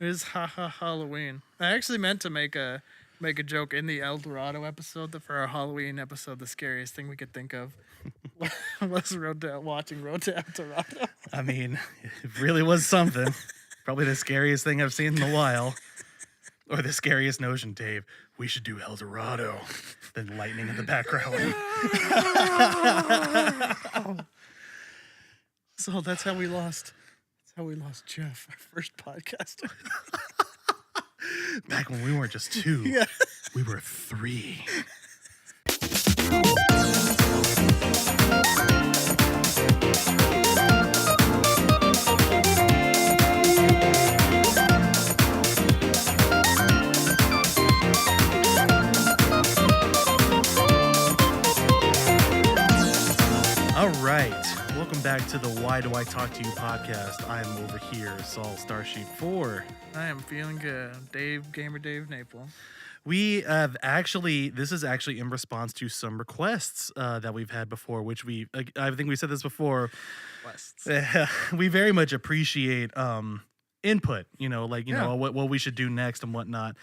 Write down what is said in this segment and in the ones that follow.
It is Halloween. I actually meant to make a joke in the El Dorado episode that for our Halloween episode, the scariest thing we could think of was watching Road to El Dorado. I mean, it really was something. Probably the scariest thing I've seen in a while. Or the scariest notion, Dave. We should do El Dorado. Then lightning in the background. So that's how we lost. That's how we lost Jeff, our first podcast. Back when we weren't just two, Yeah. we were three. All right. Welcome back to the Why Do I Talk to You podcast. I'm over here, Saul Starsheet 4. I am feeling good. Gamer Dave Naple. We have this is actually in response to some requests that we've had before, which I think we said this before. We very much appreciate input, know, what we should do next and whatnot.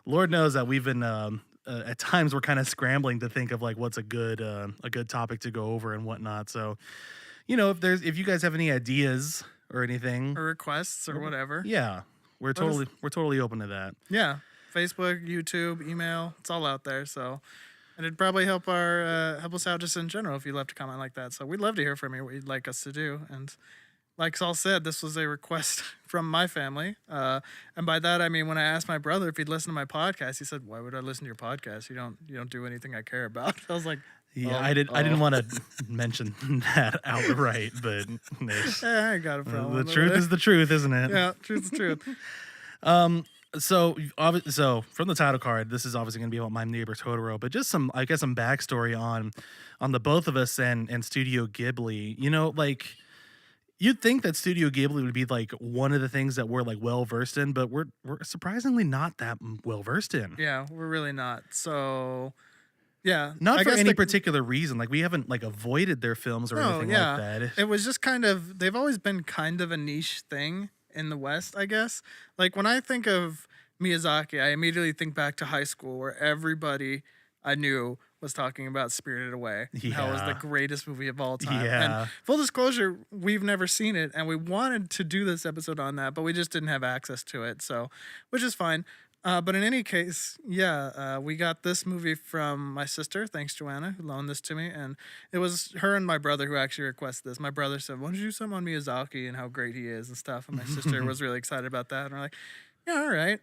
Lord knows that we've been, at times we're kind of scrambling to think of like what's a good topic to go over and whatnot. So, if you guys have any ideas or anything Or requests or whatever. yeah, we're totally open to that. Yeah. Facebook, YouTube, email, it's all out there. So, and it'd probably help us out just in general if you left a comment like that. So we'd love to hear from you what you'd like us to do. And like Saul said, this was a request from my family. And by that I mean when I asked my brother if he'd listen to my podcast, he said, "Why would I listen to your podcast? You don't do anything I care about." I was like, yeah, I didn't want to mention that outright, but I ain't got a problem. The truth is the truth, isn't it? Yeah, truth's the truth. So from the title card, this is obviously going to be about My Neighbor Totoro, but just some backstory on the both of us and Studio Ghibli. You'd think that Studio Ghibli would be like one of the things that we're like well versed in, but we're surprisingly not that well versed in. Yeah, we're really not. So, yeah, not for any particular reason. Like we haven't like avoided their films or anything like that. It was just they've always been kind of a niche thing in the West, I guess. Like when I think of Miyazaki, I immediately think back to high school where everybody I knew was talking about Spirited Away. Yeah. How it was the greatest movie of all time. Yeah. And full disclosure, we've never seen it, and we wanted to do this episode on that, but we just didn't have access to it, so which is fine. But in any case, we got this movie from my sister, thanks Joanna, who loaned this to me, and it was her and my brother who actually requested this. My brother said, "Why don't you do something on Miyazaki and how great he is and stuff?" And my sister was really excited about that, and we're like, "Yeah, all right,"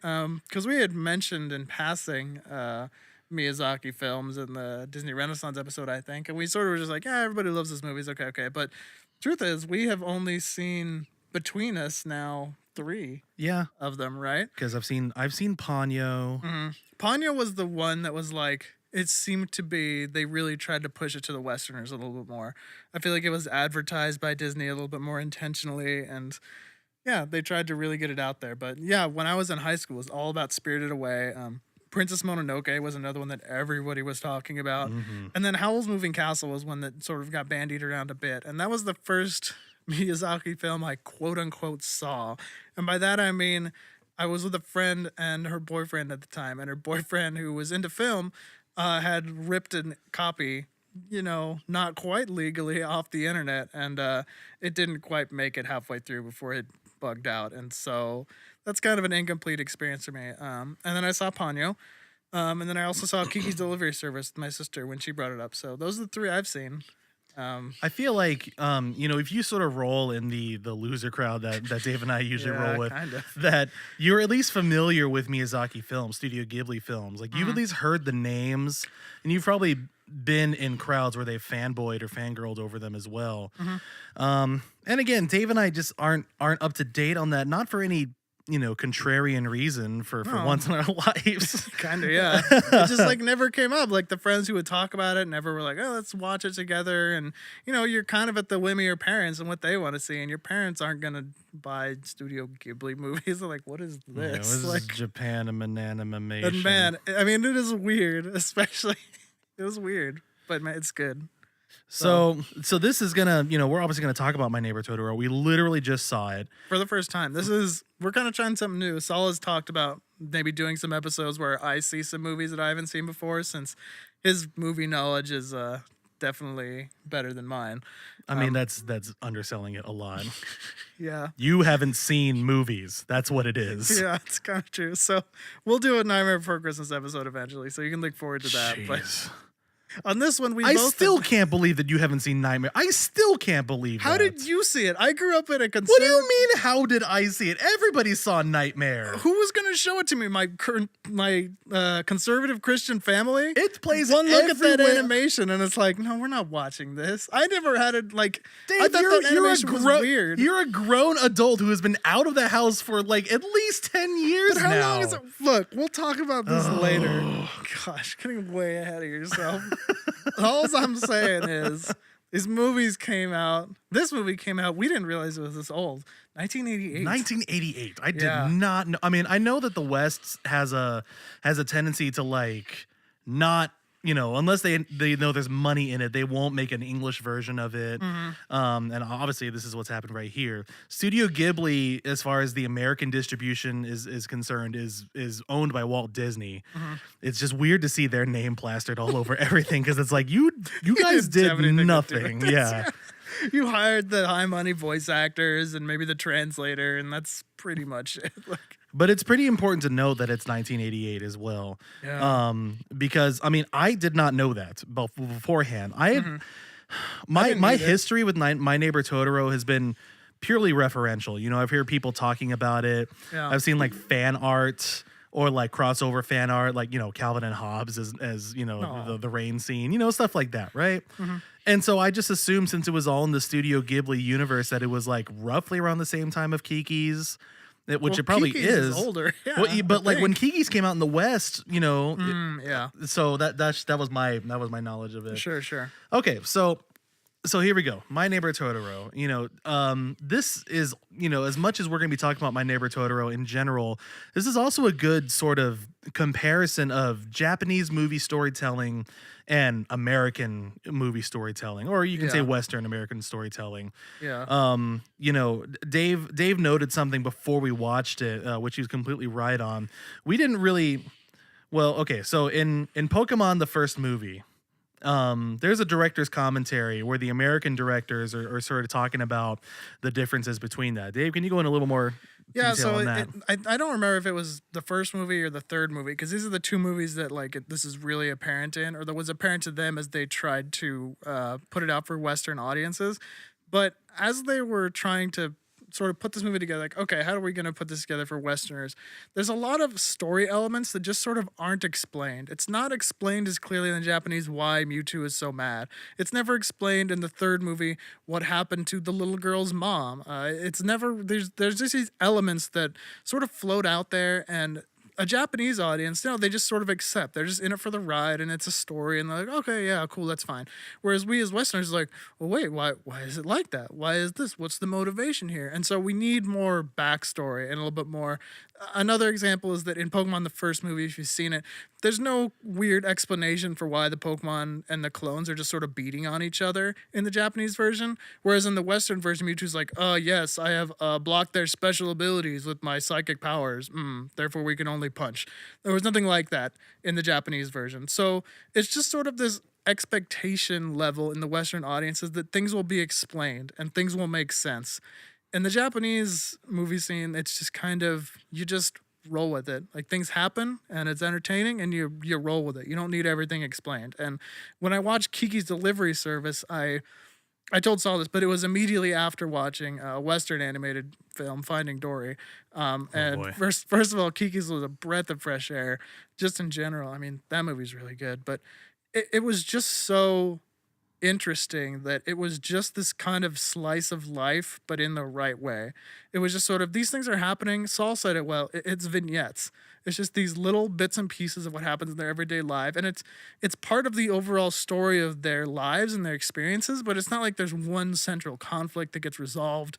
because we had mentioned in passing Miyazaki films in the Disney Renaissance episode, I think, and we sort of were just like, "Yeah, everybody loves this movie. It's okay." But truth is, we have only seen between us now 3 of them, right? Because I've seen Ponyo. Mm-hmm. Ponyo was the one that was like, it seemed to be, they really tried to push it to the Westerners a little bit more. I feel like it was advertised by Disney a little bit more intentionally, and yeah, they tried to really get it out there. But yeah, when I was in high school, it was all about Spirited Away. Princess Mononoke was another one that everybody was talking about. Mm-hmm. And then Howl's Moving Castle was one that sort of got bandied around a bit. And that was the first Miyazaki film I quote unquote saw. And by that I mean I was with a friend and her boyfriend at the time, and her boyfriend, who was into film, had ripped a copy, not quite legally, off the internet, and it didn't quite make it halfway through before it bugged out. And so that's kind of an incomplete experience for me. And then I saw Ponyo. And then I also saw Kiki's Delivery Service with my sister when she brought it up. So those are the 3 I've seen. I feel like, if you sort of roll in the loser crowd that Dave and I usually roll with, kind of. that you're at least familiar with Miyazaki films, Studio Ghibli films. Like, you've at least heard the names, and you've probably been in crowds where they've fanboyed or fangirled over them as well. Mm-hmm. And again, Dave and I just aren't up to date on that, not for any contrarian reason for once in our lives. Kind of, yeah. It just like never came up. Like the friends who would talk about it never were like, "Oh, let's watch it together." And you're kind of at the whim of your parents and what they want to see, and your parents aren't gonna buy Studio Ghibli movies. They're like, "What is this?" This is Japan animation. And man, I mean, it is weird. Especially, it was weird, but man, it's good. So this is gonna, we're obviously gonna talk about My Neighbor Totoro. We literally just saw it. For the first time. We're kind of trying something new. Saul has talked about maybe doing some episodes where I see some movies that I haven't seen before, since his movie knowledge is definitely better than mine. I mean, that's underselling it a lot. Yeah. You haven't seen movies. That's what it is. Yeah, it's kind of true. So we'll do a Nightmare Before Christmas episode eventually, so you can look forward to that. Jeez. But on this one, I still can't believe that you haven't seen Nightmare. I still can't believe How that. did you see it? I grew up in a What do conservative... you mean, how did I see it? Everybody saw Nightmare. Who was going to show it to me? My conservative Christian family? It plays One look at that everywhere. animation and it's like, no, we're not watching this. I never had it like... Dave, I thought that animation was weird. You're a grown adult who has been out of the house for like at least 10 years But how now. long is it? Look, we'll talk about this later. Gosh, getting way ahead of yourself. All I'm saying is, these movies came out. This movie came out. We didn't realize it was this old. 1988. 1988. I Yeah. did not know. I mean, I know that the West has a tendency to like not, unless they know there's money in it, they won't make an English version of it. And obviously this is what's happened right here. Studio Ghibli, as far as the American distribution is concerned, is owned by Walt Disney. It's just weird to see their name plastered all over everything, because it's like you guys didn't have did anything to do nothing. with this. Yeah. You hired the high money voice actors and maybe the translator, and that's pretty much it. Like, But it's pretty important to note that it's 1988 as well. Yeah. Because I mean, I did not know that beforehand. I had I my didn't either. history with My Neighbor Totoro has been purely referential. I've heard people talking about it. Yeah. I've seen like fan art or like crossover fan art, like Calvin and Hobbes as Aw. the rain scene, stuff like that, right? And so I just assumed, since it was all in the Studio Ghibli universe, that it was like roughly around the same time of Kiki's. Which well, it probably Kiki's older. Yeah, Well, but I like when think. Kiki's came out in the West, Yeah. so that was my knowledge of it. Sure. Okay, so here we go. My Neighbor Totoro. This is, as much as we're going to be talking about My Neighbor Totoro in general, this is also a good sort of comparison of Japanese movie storytelling and American movie storytelling, or you can say Yeah. Western American storytelling. Yeah. Dave noted something before we watched it, which he was completely right on. We didn't really, well, okay, so in Pokemon, the first movie, there's a director's commentary where the American directors are sort of talking about the differences between that. Dave, can you go in a little more Yeah, detail so on that? I don't remember if it was the first movie or the third movie, because these are the two movies that this is really apparent in, or that was apparent to them as they tried to put it out for Western audiences. But as they were trying to sort of put this movie together, like, okay, how are we going to put this together for Westerners? There's a lot of story elements that just sort of aren't explained. It's not explained as clearly in the Japanese why Mewtwo is so mad. It's never explained in the third movie what happened to the little girl's mom. It's never, there's just these elements that sort of float out there, and a Japanese audience, they just sort of accept. They're just in it for the ride, and it's a story, and they're like, okay, yeah, cool, that's fine. Whereas we as Westerners are like, well, wait, why is it like that? Why is this? What's the motivation here? And so we need more backstory and a little bit more. Another example is that in Pokemon, the first movie, if you've seen it, there's no weird explanation for why the Pokemon and the clones are just sort of beating on each other in the Japanese version. Whereas in the Western version, Mewtwo's like, yes, I have blocked their special abilities with my psychic powers. Therefore, we can only punch. There was nothing like that in the Japanese version. So it's just sort of this expectation level in the Western audiences that things will be explained and things will make sense. In the Japanese movie scene, it's just kind of, you just roll with it. Like, things happen and it's entertaining, and you roll with it. You don't need everything explained. And when I watched Kiki's Delivery Service, I told Saul this, but it was immediately after watching a Western animated film, Finding Dory. And boy. first of all, Kiki's was a breath of fresh air, just in general. I mean, that movie's really good, but it was just so interesting that it was just this kind of slice of life, but in the right way. It was just sort of, these things are happening. Saul said it well. It's vignettes. It's just these little bits and pieces of what happens in their everyday life, and it's part of the overall story of their lives and their experiences. But it's not like there's one central conflict that gets resolved.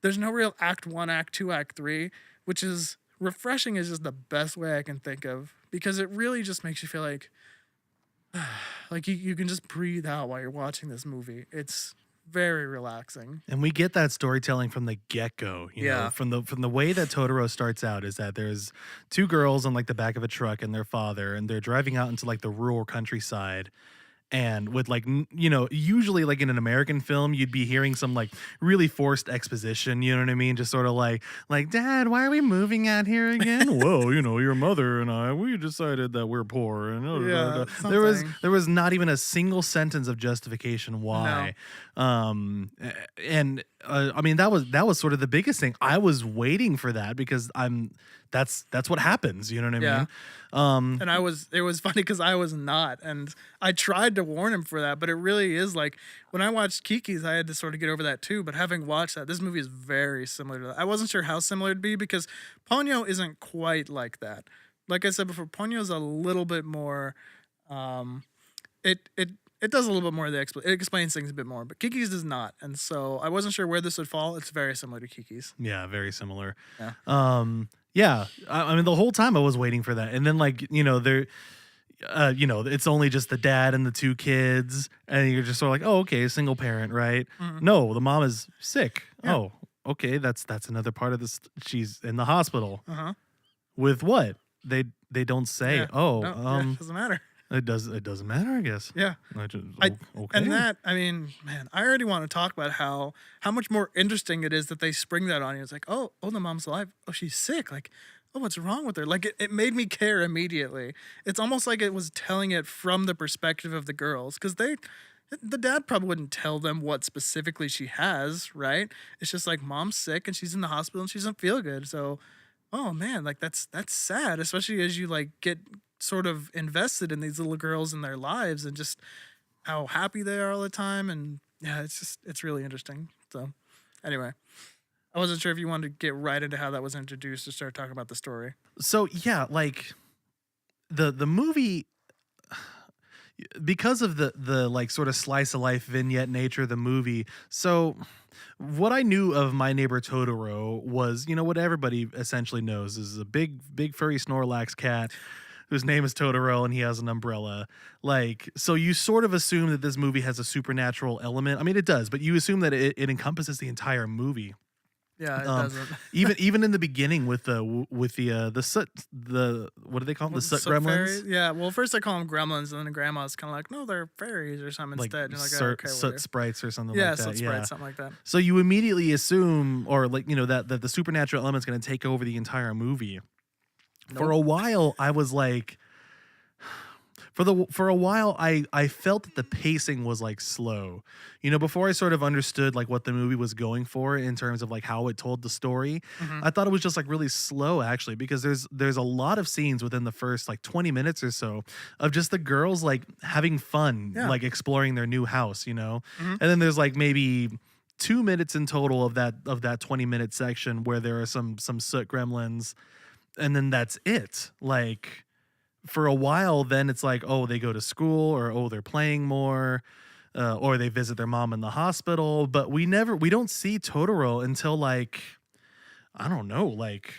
There's no real act 1, act 2, act 3, which is refreshing. Is just the best way I can think of, because it really just makes you feel like Like you can just breathe out while you're watching this movie. It's very relaxing. And we get that storytelling from the get-go, Yeah. from the way that Totoro starts out is that there's two girls on like the back of a truck and their father, and they're driving out into like the rural countryside. And with like usually like in an American film you'd be hearing some like really forced exposition, you know what I mean, just sort of like dad, why are we moving out here again? Whoa, your mother and I, we decided that we're poor, and Yeah, something. there was not even a single sentence of justification No. why. And I mean that was sort of the biggest thing. I was waiting for that because that's what happens, you know what I Yeah. mean. And it was funny because I was not. And I tried to warn him for that, but it really is like when I watched Kiki's, I had to sort of get over that too. But having watched that, this movie is very similar to that. I wasn't sure how similar it'd be because Ponyo isn't quite like that. Like I said before, Ponyo's a little bit more, um, it does a little bit more of the it explains things a bit more, but Kiki's does not. And so I wasn't sure where this would fall. It's very similar to Kiki's. Yeah, very similar. Yeah. Yeah, I mean, the whole time I was waiting for that, and then it's only just the dad and the two kids, and you're just sort of like, oh, okay, single parent, right? Mhm. No, the mom is sick. Yeah. Oh, okay, that's another part of this. She's in the hospital Uh huh. with what? They don't say. Yeah. Oh, No, yeah, doesn't matter. it doesn't matter, I guess. Yeah. Okay. And that, I mean, man, I already want to talk about how much more interesting it is that they spring that on you. It's like, oh, the mom's alive. Oh, she's sick. Like, oh, what's wrong with her? Like, it made me care immediately. It's almost like it was telling it from the perspective of the girls because the dad probably wouldn't tell them what specifically she has, right? It's just like mom's sick and she's in the hospital and she doesn't feel good. So, oh man, like that's sad, especially as you like get sort of invested in these little girls and their lives and just how happy they are all the time. And yeah, it's really interesting. So anyway, I wasn't sure if you wanted to get right into how that was introduced to start talking about the story. So yeah, like the movie, because of the like sort of slice of life vignette nature of the movie. So what I knew of My Neighbor Totoro was, what everybody essentially knows is a big furry Snorlax cat whose name is Totoro and he has an umbrella. Like, so you sort of assume that this movie has a supernatural element. I mean, it does, but you assume that it encompasses the entire movie. Yeah, it Um, doesn't. even in the beginning with the soot, the what do they call them, the soot So fairies? gremlins, Yeah, well, first they call them gremlins, and then the grandma's kind of like, no, they're fairies or something like instead. And you're like, oh, soot, okay, soot whatever. sprites or something Yeah, like so that. it's Yeah. something like that. So you immediately assume, or like that the supernatural element's going to take over the entire movie. For Nope. a while, I was like, for a while, I felt that the pacing was like slow. Before I sort of understood like what the movie was going for in terms of like how it told the story, Mhm. I thought it was just like really slow actually, because there's a lot of scenes within the first like 20 minutes or so of just the girls like having fun, Yeah. like exploring their new house, Mhm. and then there's like maybe 2 minutes in total of that 20-minute section where there are some soot gremlins, and then that's it. Like, for a while, then it's like, oh, they go to school, or oh, they're playing more, or they visit their mom in the hospital. But we don't see Totoro until like, I don't know, like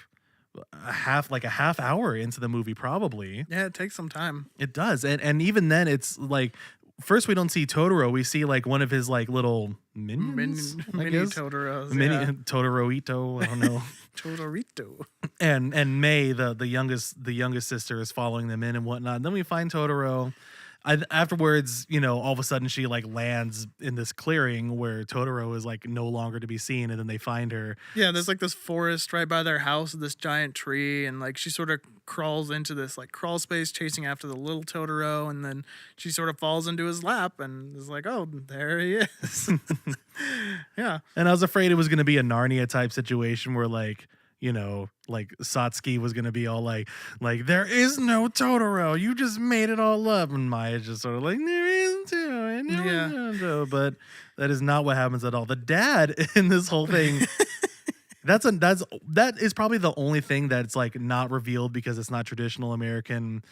a half hour into the movie, probably. Yeah, it takes some time. It does, and even then, it's like, first we don't see Totoro, we see like one of his like little minions, I Mini guess? Totoros. Mini Yeah. Totoroito, I don't know. Totorito. and May, the youngest sister, is following them in and whatnot. And then we find Totoro. Afterwards, all of a sudden she like lands in this clearing where Totoro is like no longer to be seen, and then they find her. Yeah, there's like this forest right by their house with this giant tree, and like she sort of crawls into this like crawl space chasing after the little Totoro, and then she sort of falls into his lap and is like, oh, there he is. Yeah. And I was afraid it was going to be a Narnia type situation where like Satsuki was going to be all like there is no Totoro, you just made it all up, and Maya's just sort of like, there is too, and Yeah. but that is not what happens at all. The dad in this whole thing, that is probably the only thing that's like not revealed because it's not traditional American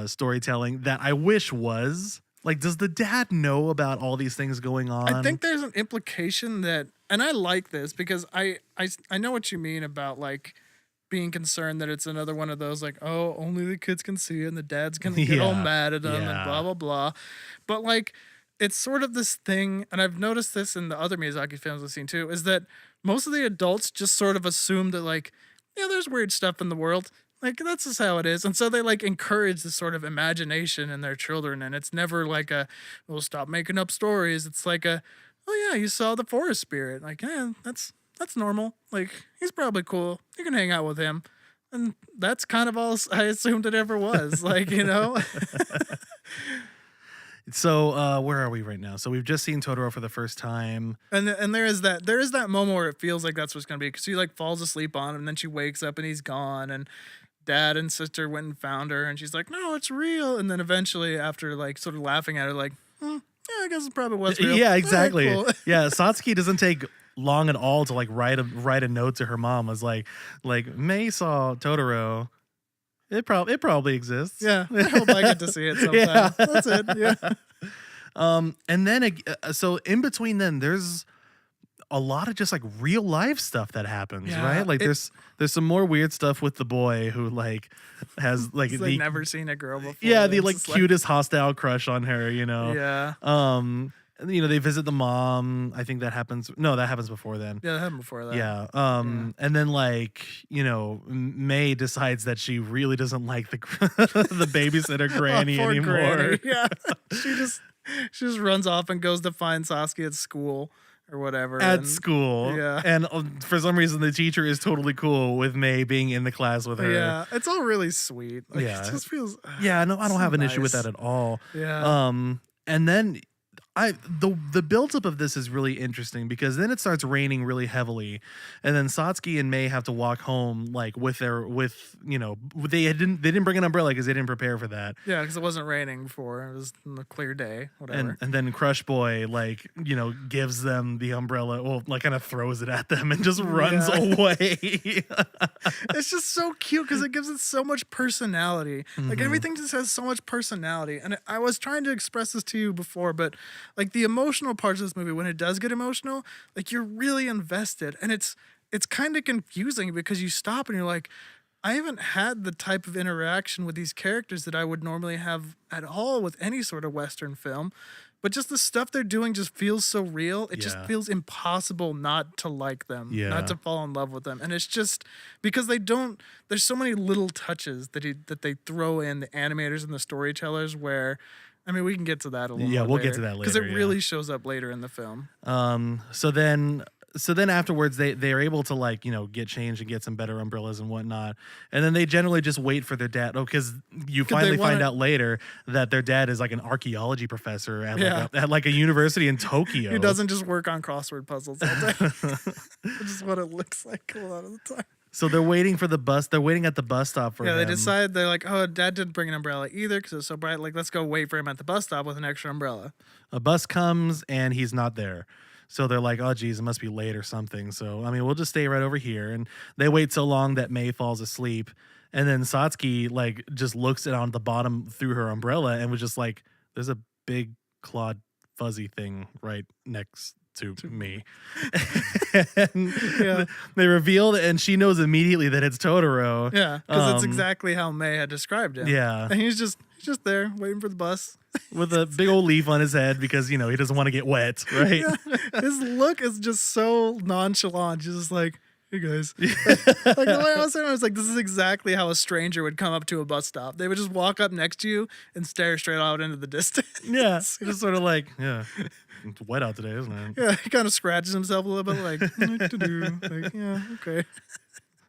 storytelling that I wish was. Like, does the dad know about all these things going on? I think there's an implication that, and I like this because I know what you mean about like being concerned that it's another one of those like, oh, only the kids can see it and the dad's gonna get all Yeah. mad at them and blah Yeah. blah blah. But like it's sort of this thing, and I've noticed this in the other Miyazaki films I've seen too, is that most of the adults just sort of assume that like, yeah, there's weird stuff in the world. Like that's just how it is. And so they like encourage this sort of imagination in their children. And it's never like a, well, stop making up stories. It's like a, oh yeah, you saw the forest spirit. Like, yeah, that's normal. Like, he's probably cool. You can hang out with him. And that's kind of all I assumed it ever was. Like, you know? So where are we right now? So we've just seen Totoro for the first time. And there is that moment where it feels like that's what's gonna be, because she like falls asleep on him and then she wakes up and he's gone, and dad and sister went and found her and she's like, no, it's real. And then eventually after like sort of laughing at her, like, yeah, I guess it probably was real. Yeah, All right, exactly. cool. Yeah, Satsuki doesn't take long at all to like write a note to her mom. Was like May saw Totoro. It probably exists. Yeah, I hope I get to see it sometime. Yeah. That's it. Yeah. And then so in between then there's a lot of just like real life stuff that happens, Yeah, right? Like there's some more weird stuff with the boy who like has like He's the like never seen a girl before. yeah, the It's like just cutest hostile crush on her, you know. Yeah. And, you know, they visit the mom. I think that happens. No, that happens before then. Yeah, that happened before that. Yeah. And then like, you know, May decides that she really doesn't like the the babysitter granny Poor anymore. Granny. Yeah. she just runs off and goes to find Sasuke at school or whatever. At and, school. Yeah. And for some reason the teacher is totally cool with May being in the class with her. Yeah. It's all really sweet. Like, Yeah. It just feels Yeah, no, I don't so have an issue with nice. that at all. Yeah. And then the build-up of this is really interesting because then it starts raining really heavily, and then Satsuki and May have to walk home like with you know, they didn't bring an umbrella because they didn't prepare for that. Yeah, because it wasn't raining before. It was a clear day, whatever. And then Crush Boy like, you know, gives them the umbrella, well, like kind of throws it at them and just runs Yeah. away. It's just so cute because it gives it so much personality. Like Mhm. everything just has so much personality. And I was trying to express this to you before, but like the emotional parts of this movie, when it does get emotional, like you're really invested, and it's kind of confusing because you stop and you're like, I haven't had the type of interaction with these characters that I would normally have at all with any sort of Western film. But just the stuff they're doing just feels so real. It just Yeah. feels impossible not to like them, Yeah. not to fall in love with them. And it's just because they don't, there's so many little touches that they throw in, the animators and the storytellers, where, I mean, we can get to that a little Yeah, more we'll later, get to that because it later, yeah. really shows up later in the film. So then afterwards they are able to like, you know, get changed and get some better umbrellas and whatnot, and then they generally just wait for their dad. Oh, because you finally find out later that their dad is like an archaeology professor at Yeah. at like a university in Tokyo. He doesn't just work on crossword puzzles all day. Which is what it looks like a lot of the time. So they're waiting for the bus. They're waiting at the bus stop for Yeah, him. they decide, they're like, oh, dad didn't bring an umbrella either because it was so bright. Like, let's go wait for him at the bus stop with an extra umbrella. A bus comes and he's not there. So they're like, oh, geez, it must be late or something. So, I mean, we'll just stay right over here. And they wait so long that May falls asleep. And then Satsuki, like, just looks at the bottom through her umbrella and was just like, there's a big clawed fuzzy thing right next to me. And Yeah. they revealed, and she knows immediately that it's Totoro. Yeah, because it's Um, exactly how May had described him. Yeah. And he's just there waiting for the bus. With a big old leaf on his head because, you know, he doesn't want to get wet, right? Yeah. His look is just so nonchalant. He's just like, hey guys. Like the way I was saying, I was like, this is exactly how a stranger would come up to a bus stop. They would just walk up next to you and stare straight out into the distance. Yeah. It's just sort of like, yeah, it's wet out today, isn't it? Yeah, he kind of scratches himself a little bit, like, what to do? Like, yeah, okay.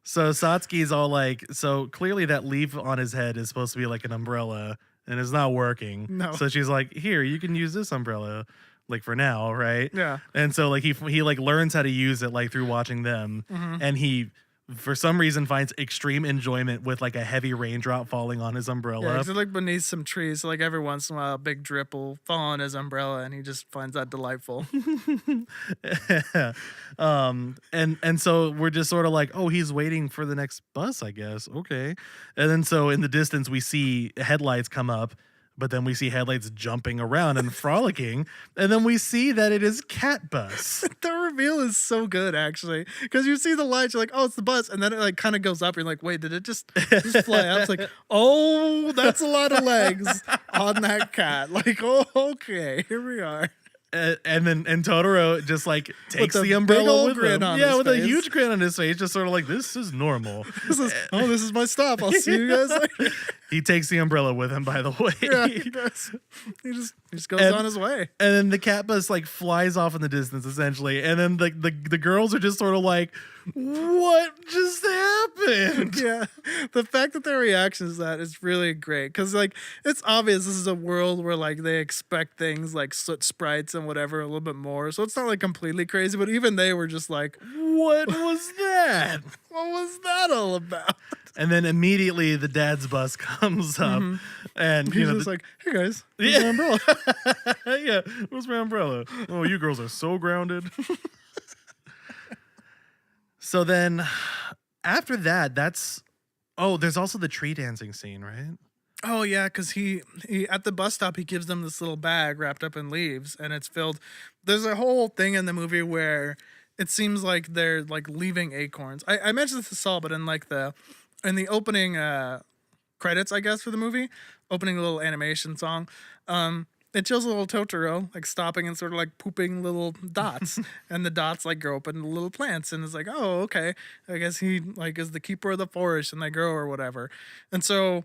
So Satsuki's all like, so clearly that leaf on his head is supposed to be like an umbrella and it's not working. No. So she's like, here, you can use this umbrella, like for now, right? Yeah. And so like he like learns how to use it like through watching them, and he for some reason finds extreme enjoyment with like a heavy raindrop falling on his Yeah, umbrella. because they're like beneath some trees. So like every once in a while, a big drip will fall on his umbrella, and he just finds that delightful. And so we're just sort of like, oh, he's waiting for the next bus, I guess. Okay. And then so in the distance we see headlights come up But then we see headlights jumping around and frolicking, and then we see that it is Cat Bus. The reveal is so good, actually, because you see the lights, you're like, oh, it's the bus, and then it like kind of goes up. You're like, wait, did it just fly up? It's like, oh, that's a lot of legs on that cat. Like, oh, okay, here we are. And then Totoro just like takes the the big umbrella old with grin him. on Yeah, his with a face. huge grin on his face, just sort of like, this is normal. This is my stop. I'll see you guys later. He takes the umbrella with him, by the way. Yeah, he does. He just goes on his way. And then the cat bus like flies off in the distance, essentially. And then the girls are just sort of like, what just happened? Yeah, the fact that their reaction to that is really great because like it's obvious this is a world where like they expect things like soot sprites and whatever a little bit more, so it's not like completely crazy. But even they were just like, What was that? what was that all about? And then immediately the dad's bus comes up, and He's just like, hey guys, here's my umbrella. yeah, where's my umbrella? Oh, you girls are so grounded. So then, after that, there's also the tree dancing scene, right? Oh yeah, because he at the bus stop he gives them this little bag wrapped up in leaves, and it's filled. There's a whole thing in the movie where it seems like they're like leaving acorns. I mentioned this to Saul, but in the opening credits, I guess, for the movie, opening little animation song, it shows a little Totoro like stopping and sort of like pooping little dots, and the dots like grow up into little plants, and it's like, oh, okay, I guess he like is the keeper of the forest and they grow or whatever. And so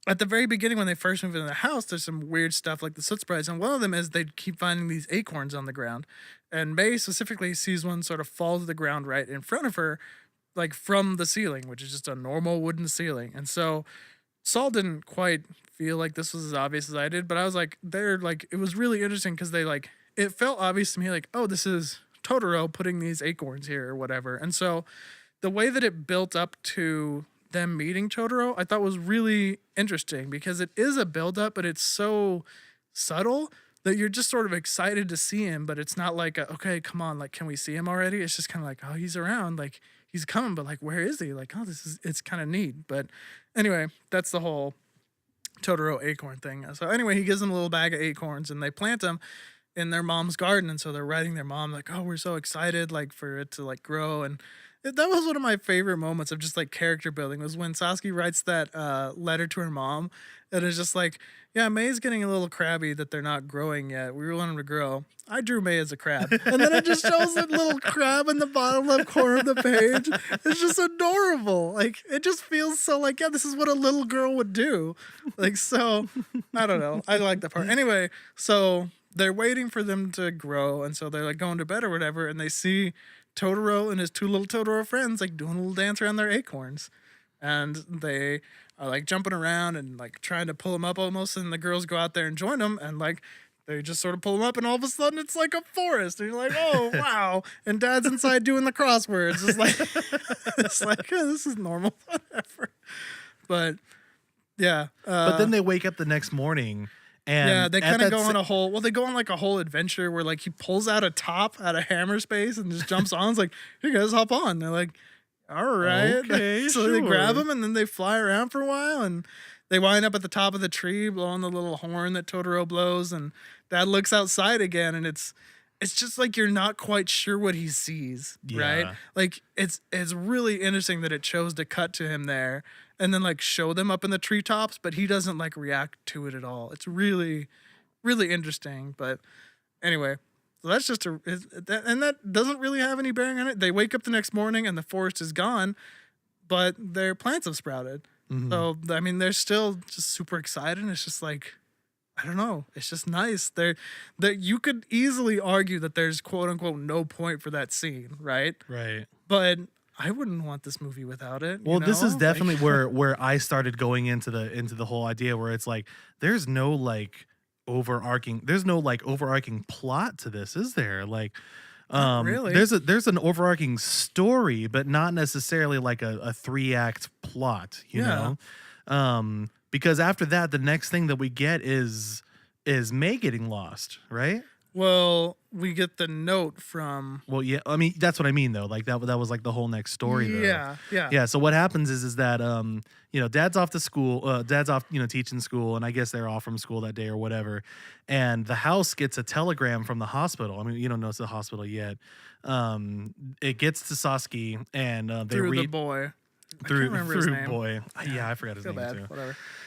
at the very beginning when they first move into the house, there's some weird stuff like the soot sprites, and one of them is they keep finding these acorns on the ground, and May specifically sees one sort of fall to the ground right in front of her, like from the ceiling, which is just a normal wooden ceiling. And so Saul didn't quite feel like this was as obvious as I did, but I was like, it was really interesting because they like, it felt obvious to me like, oh, this is Totoro putting these acorns here or whatever. And so the way that it built up to them meeting Totoro, I thought was really interesting because it is a build up, but it's so subtle that you're just sort of excited to see him, but it's not like, okay, come on, like, can we see him already? It's just kind of like, oh, he's around, like, he's coming, but like, where is he? Like, oh, it's kind of neat. But anyway, that's the whole Totoro acorn thing. So anyway, he gives them a little bag of acorns and they plant them in their mom's garden. And so they're writing their mom like, oh, we're so excited like for it to like grow. And that was one of my favorite moments of just like character building was when Sasuke writes that letter to her mom. And it's just like, yeah, May's getting a little crabby that they're not growing yet. We want them to grow. I drew May as a crab. And then it just shows that little crab in the bottom left corner of the page. It's just adorable. Like, it just feels so like, yeah, this is what a little girl would do. Like, so, I don't know. I like that part. Anyway, so they're waiting for them to grow. And so they're like going to bed or whatever. And they see Totoro and his two little Totoro friends like doing a little dance around their acorns. And they are like jumping around and like trying to pull them up almost, and the girls go out there and join them, and like they just sort of pull them up, and all of a sudden it's like a forest, and you're like, oh wow, and Dad's inside doing the crosswords. It's like oh, this is normal, whatever. But yeah, but then they wake up the next morning. And yeah, they kind of go on a whole. Well, they go on like a whole adventure where like he pulls out a top out of hammer space and just jumps on. It's like, here you guys, hop on. They're like, all right. Okay, so they grab him and then they fly around for a while and they wind up at the top of the tree blowing the little horn that Totoro blows, and Dad looks outside again and it's just like you're not quite sure what he sees, right? Like it's really interesting that it chose to cut to him there and then like show them up in the treetops, but he doesn't like react to it at all. It's really, really interesting. But anyway, so that's just and that doesn't really have any bearing on it. They wake up the next morning and the forest is gone, but their plants have sprouted. Mm-hmm. So I mean, they're still just super excited. And it's just like, I don't know. It's just nice. You could easily argue that there's quote unquote no point for that scene, right? Right. But I wouldn't want this movie without it. Well, this is definitely where I started going into the whole idea where it's like there's no overarching plot to this, is there? Like not really. There's an overarching story, but not necessarily like a 3-act plot, you know? Because after that, the next thing that we get is May getting lost, right? Well, we get the note from. Well, yeah, I mean that's what I mean though. Like that was like the whole next story though. Yeah, yeah, Yeah. So what happens is that dad's off to school, dad's off teaching school, and I guess they're off from school that day or whatever, and the house gets a telegram from the hospital. I mean you don't know it's the hospital yet. It gets to Sasuke and they through the read boy. I can't through remember his through name. boy. Yeah, I forgot his Feel name bad. too.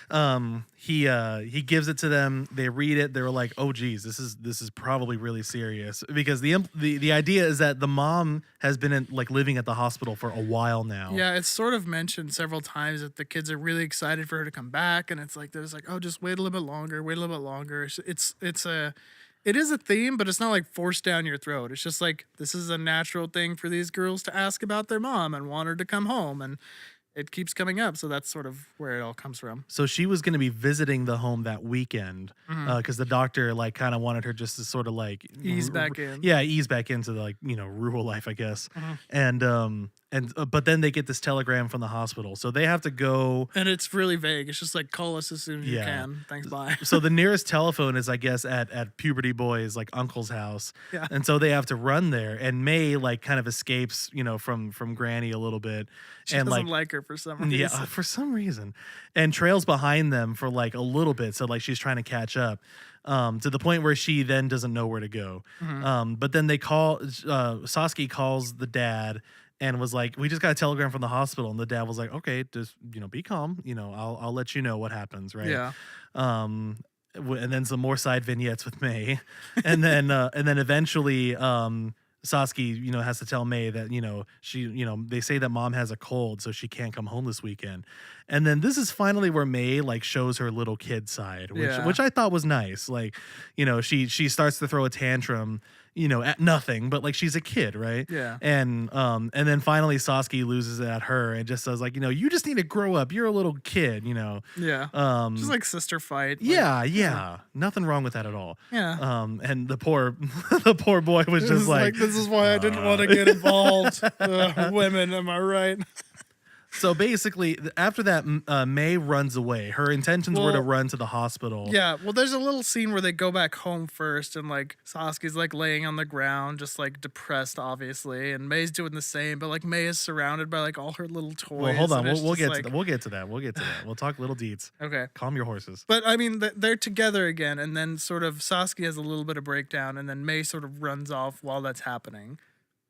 Whatever. He gives it to them, they read it, they were like, oh geez, this is probably really serious, because the idea is that the mom has been like living at the hospital for a while now. Yeah, it's sort of mentioned several times that the kids are really excited for her to come back, and it's like there's like, oh, just wait a little bit longer, wait a little bit longer. It is a theme, but it's not like forced down your throat. It's just like this is a natural thing for these girls to ask about their mom and want her to come home, and it keeps coming up. So that's sort of where it all comes from. So she was going to be visiting the home that weekend because the doctor like kind of wanted her just to sort of like Ease back in. Yeah, ease back into the, like rural life, I guess. But then they get this telegram from the hospital, so they have to go. And it's really vague. It's just like call us as soon as you Yeah. can. Thanks, bye. So the nearest telephone is, I guess, at puberty boy's like uncle's house. Yeah. And so they have to run there. And May like kind of escapes, from Granny a little bit. She and doesn't like her for some reason. yeah, for some reason, and trails behind them for like a little bit. So like she's trying to catch up, to the point where she then doesn't know where to go. But then Sasuke calls the dad and was like, "We just got a telegram from the hospital," and the dad was like, "Okay, just be calm. I'll let you know what happens, right?" Yeah. And then some more side vignettes with May, and then eventually Sasuke has to tell May that she they say that mom has a cold, so she can't come home this weekend. And then this is finally where May like shows her little kid side, which I thought was nice. Like she starts to throw a tantrum at nothing, but like she's a kid, right? Yeah. And then finally Sasuke loses it at her and just says like, you just need to grow up. You're a little kid, Yeah. Just like sister fight. Like, yeah. Nothing wrong with that at all. Yeah. And the poor the poor boy was This just is like, this is why I didn't want to get involved. Women, am I right? so basically after that May runs away. Her intentions were to Well, run to the hospital. Yeah, well, there's a little scene where they go back home first, and like Sasuke's like laying on the ground, just like depressed, obviously, and May's doing the same. But like May is surrounded by like all her little toys. Well, hold on. and it's We'll just get to that. We'll get to that. We'll get to that. We'll talk little deeds. Okay, Calm your horses. but I mean, they're together again, and then sort of Sasuke has a little bit of breakdown, and then May sort of runs off while that's happening.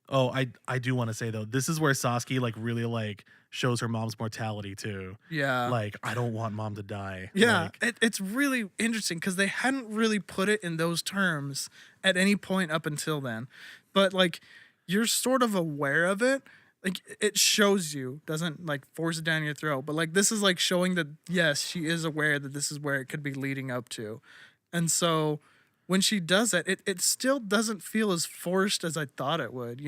Oh, I do want to say though, this is where Sasuke like really like shows her mom's mortality too. Yeah. Like, I don't want mom to die. Yeah, Like, it's really interesting because they hadn't really put it in those terms at any point up until then. But like, you're sort of aware of it. Like, it shows you, doesn't like force it down your throat. But like, this is like showing that, yes, she is aware that this is where it could be leading up to. And so when she does that, it still doesn't feel as forced as I thought it would,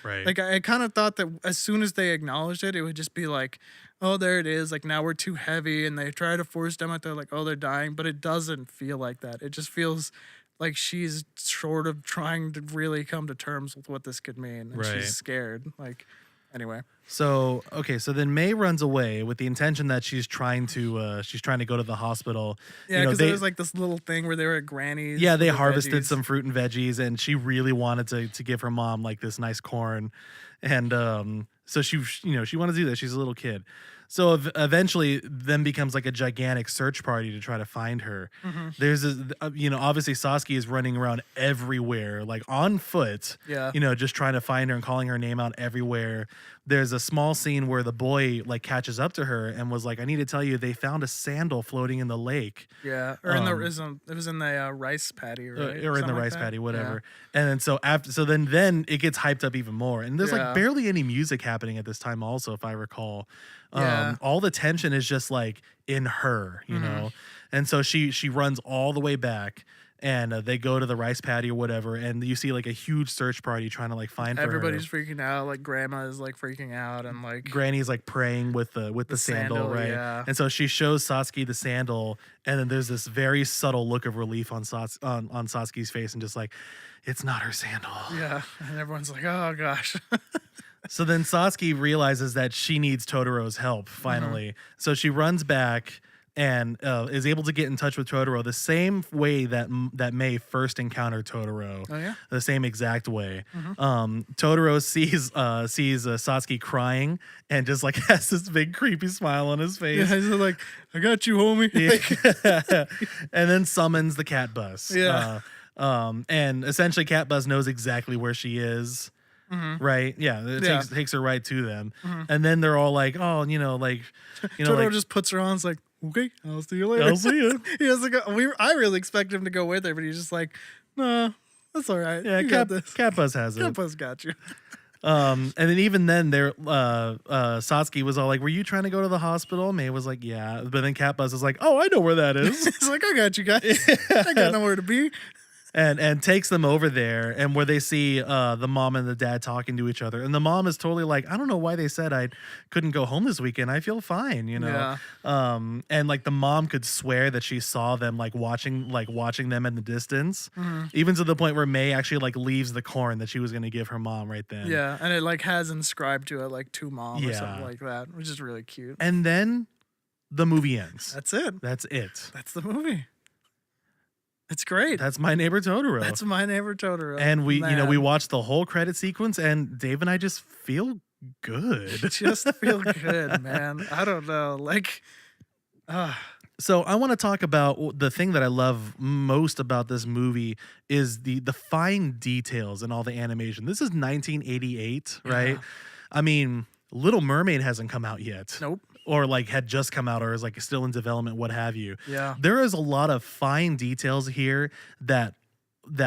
Right. Like, I kind of thought that as soon as they acknowledged it, it would just be like, oh, there it is. Like, now we're too heavy. And they try to force them out there, like, oh, they're dying. But it doesn't feel like that. It just feels like she's sort of trying to really come to terms with what this could mean. And Right. she's scared. Like, anyway. So then May runs away with the intention that she's trying to go to the hospital. Yeah, because there was like this little thing where they were at Granny's. Yeah, they with the harvested veggies. some fruit and veggies, and she really wanted to give her mom like this nice corn, and so she wanted to do that. She's a little kid, so eventually then becomes like a gigantic search party to try to find her. There's obviously Sasuke is running around everywhere like on foot. Yeah. Just trying to find her and calling her name out everywhere. There's a small scene where the boy like catches up to her and was like, "I need to tell you, they found a sandal floating in the lake." Yeah, or in it was in the rice paddy, right? Or in Something the like rice that? paddy, whatever. And then then it gets hyped up even more. And there's Yeah. like barely any music happening at this time also, if I recall. Yeah. All the tension is just like in her, know. And so she runs all the way back, and they go to the rice paddy or whatever, and you see like a huge search party trying to like find Everybody's her. freaking out. Like grandma is like freaking out, and like Granny's like praying with the sandal, sandal, right? yeah. And so she shows Sasuke the sandal, and then there's this very subtle look of relief on Sasuke's face, and just like, it's not her sandal. yeah, and everyone's like, oh gosh. So then Sasuke realizes that she needs Totoro's help finally. So she runs back and is able to get in touch with Totoro the same way that Mei first encountered Totoro. Oh yeah. The same exact way. Totoro sees Satsuki crying and just like has this big creepy smile on his face. Yeah, he's like, I got you, homie. Yeah. And then summons the cat bus. Yeah. And essentially Cat Bus knows exactly where she is. Right? Yeah. It takes her right to them. And then they're all like, oh, Totoro like, just puts her on. It's like, okay, I'll see you later. I'll see you. He has to go. I really expected him to go with her, but he's just like, nah, that's all right. Yeah, you got this. Cat Bus has it. Cat Bus got you. And then even then, Satsuki was all like, "Were you trying to go to the hospital?" Mei was like, "Yeah," but then Cat Bus is like, "Oh, I know where that is." He's like, I got you guys. I got nowhere to be. And takes them over there, and where they see the mom and the dad talking to each other, and the mom is totally like, I don't know why they said I couldn't go home this weekend. I feel fine, Yeah. And like the mom could swear that she saw them watching them in the distance, even to the point where Mei actually like leaves the corn that she was going to give her mom right then. Yeah, and it like has inscribed to it like to mom or Yeah. something like that, which is really cute. And then the movie ends. That's it. That's it. That's the movie. It's great. That's My Neighbor Totoro. That's My Neighbor Totoro. And we Man. we watched the whole credit sequence, and Dave and I just feel good. Just feel good, man. I don't know. Like, So I want to talk about the thing that I love most about this movie is the fine details and all the animation. This is 1988, right? Yeah. I mean, Little Mermaid hasn't come out yet. Nope. Or like had just come out or is like still in development, what have you. Yeah. There is a lot of fine details here that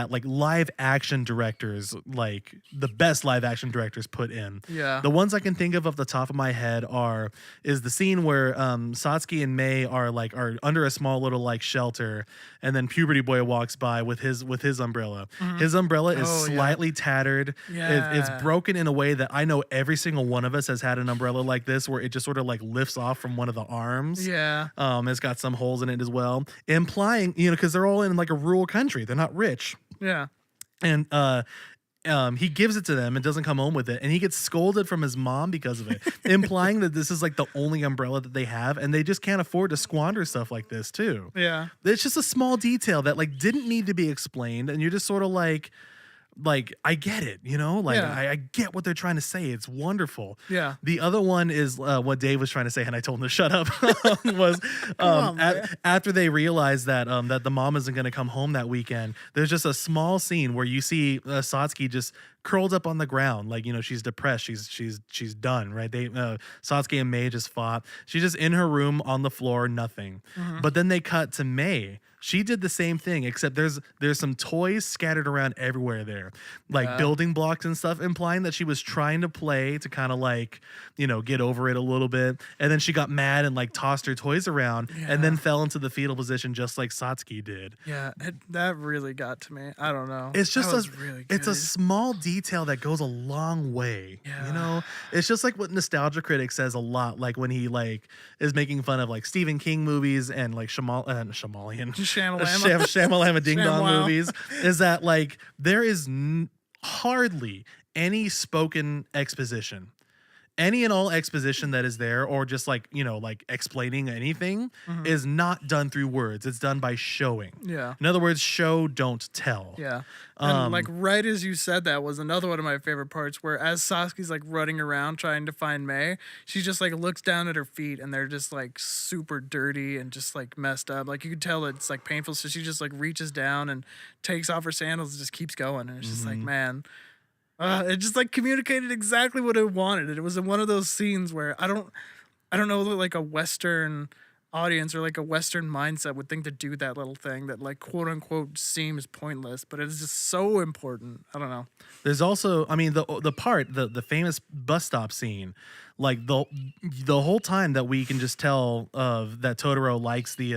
like live action directors, like the best live action directors put in. Yeah. The ones I can think of off the top of my head is the scene where Satsuki and Mei are under a small little like shelter, and then Puberty Boy walks by with his umbrella. His umbrella is slightly tattered. It's broken in a way that I know every single one of us has had an umbrella like this, where it just sort of like lifts off from one of the arms. Yeah. It's got some holes in it as well, implying, because they're all in like a rural country. They're not rich. Yeah. And he gives it to them and doesn't come home with it, and he gets scolded from his mom because of it, implying that this is like the only umbrella that they have, and they just can't afford to squander stuff like this too. Yeah. It's just a small detail that like didn't need to be explained, and you're just sort of like I get it, I get what they're trying to say. It's wonderful. Yeah. The other one is what Dave was trying to say, and I told him to shut up. Was after they realize that that the mom isn't going to come home that weekend, there's just a small scene where you see Satsuki just curled up on the ground, like she's depressed, she's done, right? Satsuki and Mei just fought. She's just in her room on the floor, nothing. But then they cut to Mei. She did the same thing, except there's some toys scattered around everywhere there, like building blocks and stuff, implying that she was trying to play to kind of like, get over it a little bit. And then she got mad and like tossed her toys around and then fell into the fetal position just like Satsuki did. Yeah, that really got to me. I don't know. It's just really good. it's a small detail that goes a long way. Yeah. It's just like what Nostalgia Critic says a lot, like when he like is making fun of like Stephen King movies and like Shyamalan. Shamalama Ding Dong movies, is that like there is hardly any spoken exposition. Any and all exposition that is there, or just like, like explaining anything, is not done through words. It's done by showing. Yeah. In other words, show, don't tell. Yeah. And like right as you said that was another one of my favorite parts, where as Sasuke's like running around trying to find Mei, she just like looks down at her feet and they're just like super dirty and just like messed up. Like you could tell it's like painful. So she just like reaches down and takes off her sandals and just keeps going. And it's just like, man, it just like communicated exactly what it wanted. It was in one of those scenes where I don't know, like a Western audience or like a Western mindset would think to do that little thing that like quote unquote seems pointless, but it's just so important. I don't know. There's also, I mean, the famous bus stop scene, like the whole time that we can just tell that Totoro likes the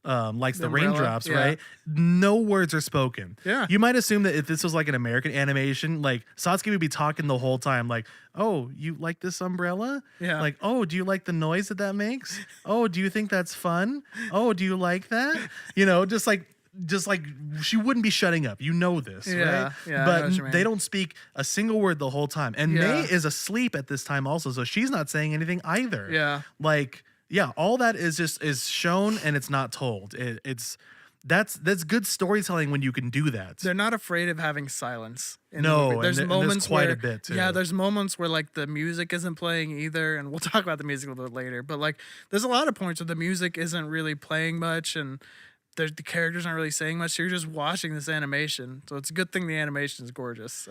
umbrella, raindrops, right? No words are spoken. Yeah. You might assume that if this was like an American animation, like Satsuki would be talking the whole time, like, oh, you like this umbrella? Yeah. Like, oh, do you like the noise that makes? Oh, do you think that's fun? Oh, do you like that? Just like she wouldn't be shutting up. This, right? Yeah. But they don't speak a single word the whole time. And Yeah. Mei is asleep at this time also, so she's not saying anything either. Yeah. Like, Yeah, all that is just is shown and it's not told. It's that's good storytelling when you can do that. They're not afraid of having silence in the movie. No, There's and there's moments quite a where, bit yeah, too. there's moments where like the music isn't playing either, and we'll talk about the music a little bit later. But like, there's a lot of points where the music isn't really playing much, and the characters aren't really saying much. So you're just watching this animation. So it's a good thing the animation is gorgeous.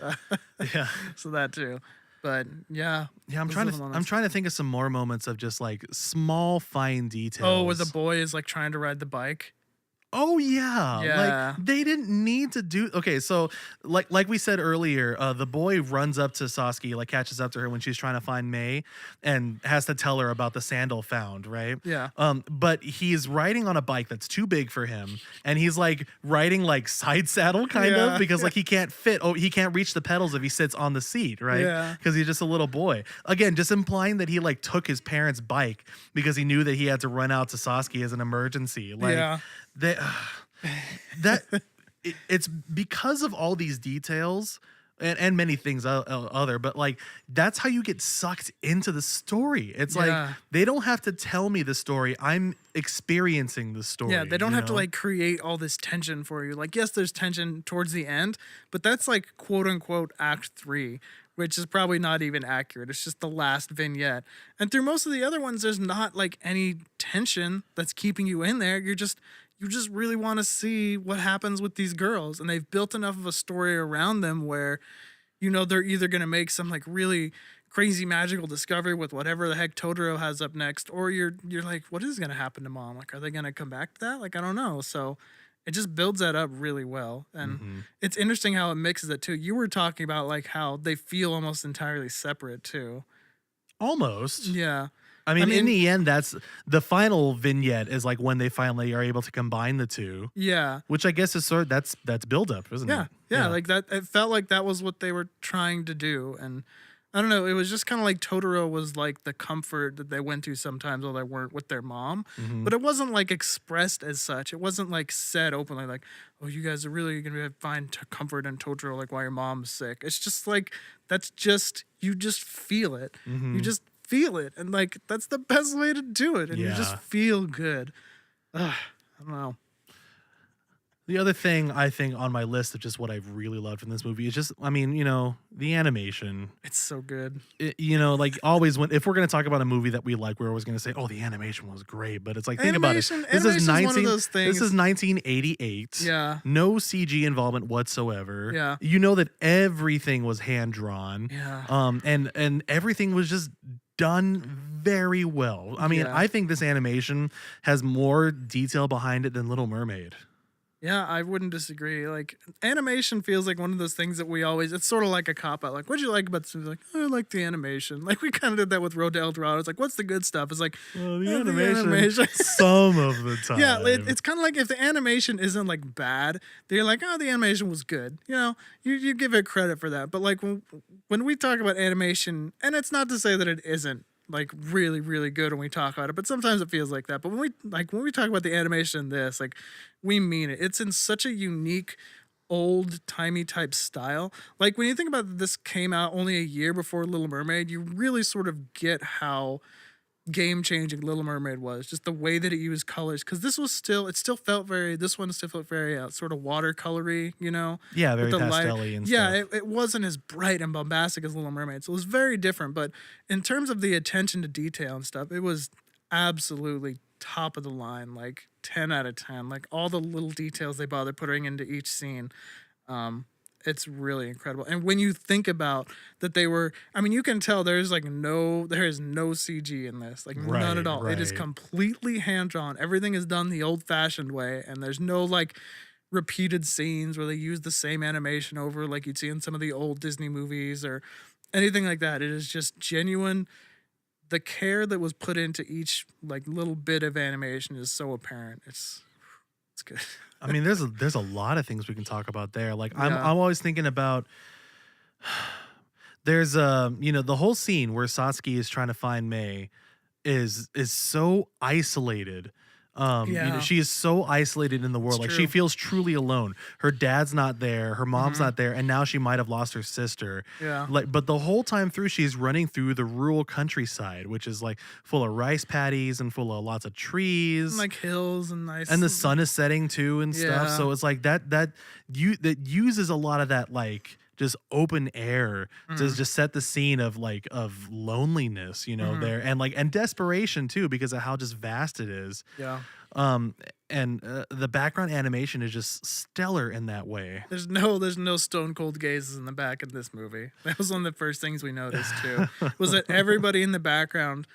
Yeah. So that too. But yeah, Yeah, those little I'm moments. trying to think of some more moments of just like small fine Oh, where the details. boy is like trying to ride the bike. Oh yeah, like Yeah. they didn't need to do. Okay, so like we said earlier, the boy runs up to Sasuke, like catches up to her when she's trying to find Mei, and has to tell her about the sandal found, right? Yeah. But he's riding on a bike that's too big for him, and he's like riding like side saddle kind Yeah. of because like he can't fit. Oh, he can't reach the pedals if he sits on the seat, right? Yeah. Because he's just a little boy. Again, just implying that he like took his parents' bike because he knew that he had to run out to Sasuke as an emergency. Like Yeah. they, that it's because of all these details and many things other, but like that's how you get sucked into the story. It's like Yeah. they don't have to tell me the story. I'm experiencing the story. Yeah, they don't you have to know? like create all this tension for you. Like, yes, there's tension towards the end, but that's like quote unquote act 3, which is probably not even accurate. It's just the last vignette. And through most of the other ones, there's not like any tension that's keeping you in there. You just really want to see what happens with these girls. And they've built enough of a story around them where, you know, they're either going to make some like really crazy magical discovery with whatever the heck Totoro has up next, or you're like, what is going to happen to mom? Like, are they going to come back to that? Like, I don't know. So it just builds that up really well. And Mhm. it's interesting how it mixes it too. You were talking about like how they feel almost entirely separate too. Almost. Yeah. I mean, in mean, the end, that's the final vignette is like when they finally are able to combine the two, yeah. which I guess is sort of that's build up, isn't Yeah, it? yeah, like that. It felt like that was what they were trying to do, and I don't know. It was just kind of like Totoro was like the comfort that they went to sometimes while they weren't with their mom, Mhm. but it wasn't like expressed as such. It wasn't like said openly, like, "Oh, you guys are really gonna find comfort in Totoro, like while your mom's sick." It's just like that's just you just feel it. You Mhm. just feel it, and like that's the best way to do it, and you Yeah. just feel good. Ugh, I don't know. The other thing I think on my list of just what I've really loved from this movie is just, I mean, you know, the animation. It's so good. You know, like always when if we're gonna talk about a movie that we like, we're always gonna say, "Oh, the animation was great." But it's like, think about it. Animation's one of those things. This is 1988. Yeah. No CG involvement whatsoever. Yeah. You know that everything was hand drawn. Yeah. And everything was just done very well. I mean, Yeah. I think this animation has more detail behind it than Little Mermaid. Yeah, I wouldn't disagree. Like animation feels like one of those things that we always it's sort of like a cop out. Like, what'd you like about this movie? Like, I like the animation. Like we kind of did that with Road to El Dorado. It's like, what's the good stuff? It's like Well, the "Eh, animation, some of the time. Yeah, it's kind of like if the animation isn't like bad, they're like, oh, the animation was good. You know, you give it credit for that. But like when we talk about animation, and it's not to say that it isn't like really really good when we talk about it, but sometimes it feels like that. But when we talk about the animation in this, like we mean it. It's in such a unique old timey type style. Like when you think about this came out only a year before Little Mermaid, you really sort of get how game changing Little Mermaid was. Just the way that it used colors, because this one still felt very sort of watercolory, you know. Yeah, very with the light. pastel-y and Yeah, stuff. it wasn't as bright and bombastic as Little Mermaid, so it was very different. But in terms of the attention to detail and stuff, it was absolutely top of the line, like 10 out of 10. Like all the little details they bother putting into each scene. It's really incredible. And when you think about that I mean, you can tell there is no CG in this, like none at all. It is right. completely hand drawn. Everything is done the old fashioned way, and there's no like repeated scenes where they use the same animation over like you'd see in some of the old Disney movies or anything like that. It is just genuine. The care that was put into each like little bit of animation is so apparent. It's good. I mean, there's a lot of things we can talk about there. Like I'm Yeah. always thinking about there's you know, the whole scene where Sasuke is trying to find Mei is so isolated. Yeah. She is so isolated in the world. It's Like she true. feels truly alone. Her dad's not there, her mom's Mhm. not there, and now she might have lost her sister. Yeah. Like, but the whole time through, she's running through the rural countryside, which is like full of rice paddies and full of lots of And, trees. like, hills and And nice. the sun is setting too and stuff. Yeah. So it's like that uses a lot of that like just open air to Mhm. just set the scene of like of loneliness, Mhm. there and desperation too because of how just vast it is. Yeah. Um and the background animation is just stellar in that way. There's no stone cold gazes in the back of this movie. That was one of the first things we noticed too. Was that everybody in the background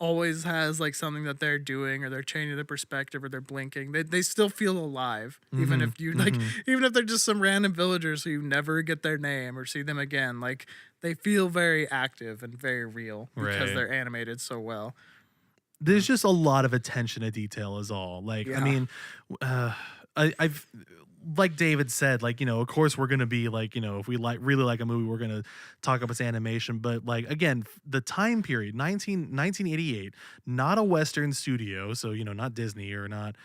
always has like something that they're doing, or they're changing their perspective, or they're blinking. They still feel alive, even Mhm, if you like, mhm. even if they're just some random villagers who you never get their name or see them again. Like, they feel very active and very real because Right. they're animated so well. There's just a lot of attention to detail is all. Like, I Yeah. mean, uh, I've like David said, like, of course we're gonna be like, if we really like a movie, we're gonna talk up its animation. But like again, the time period, 1988, not a Western studio, so not Disney or not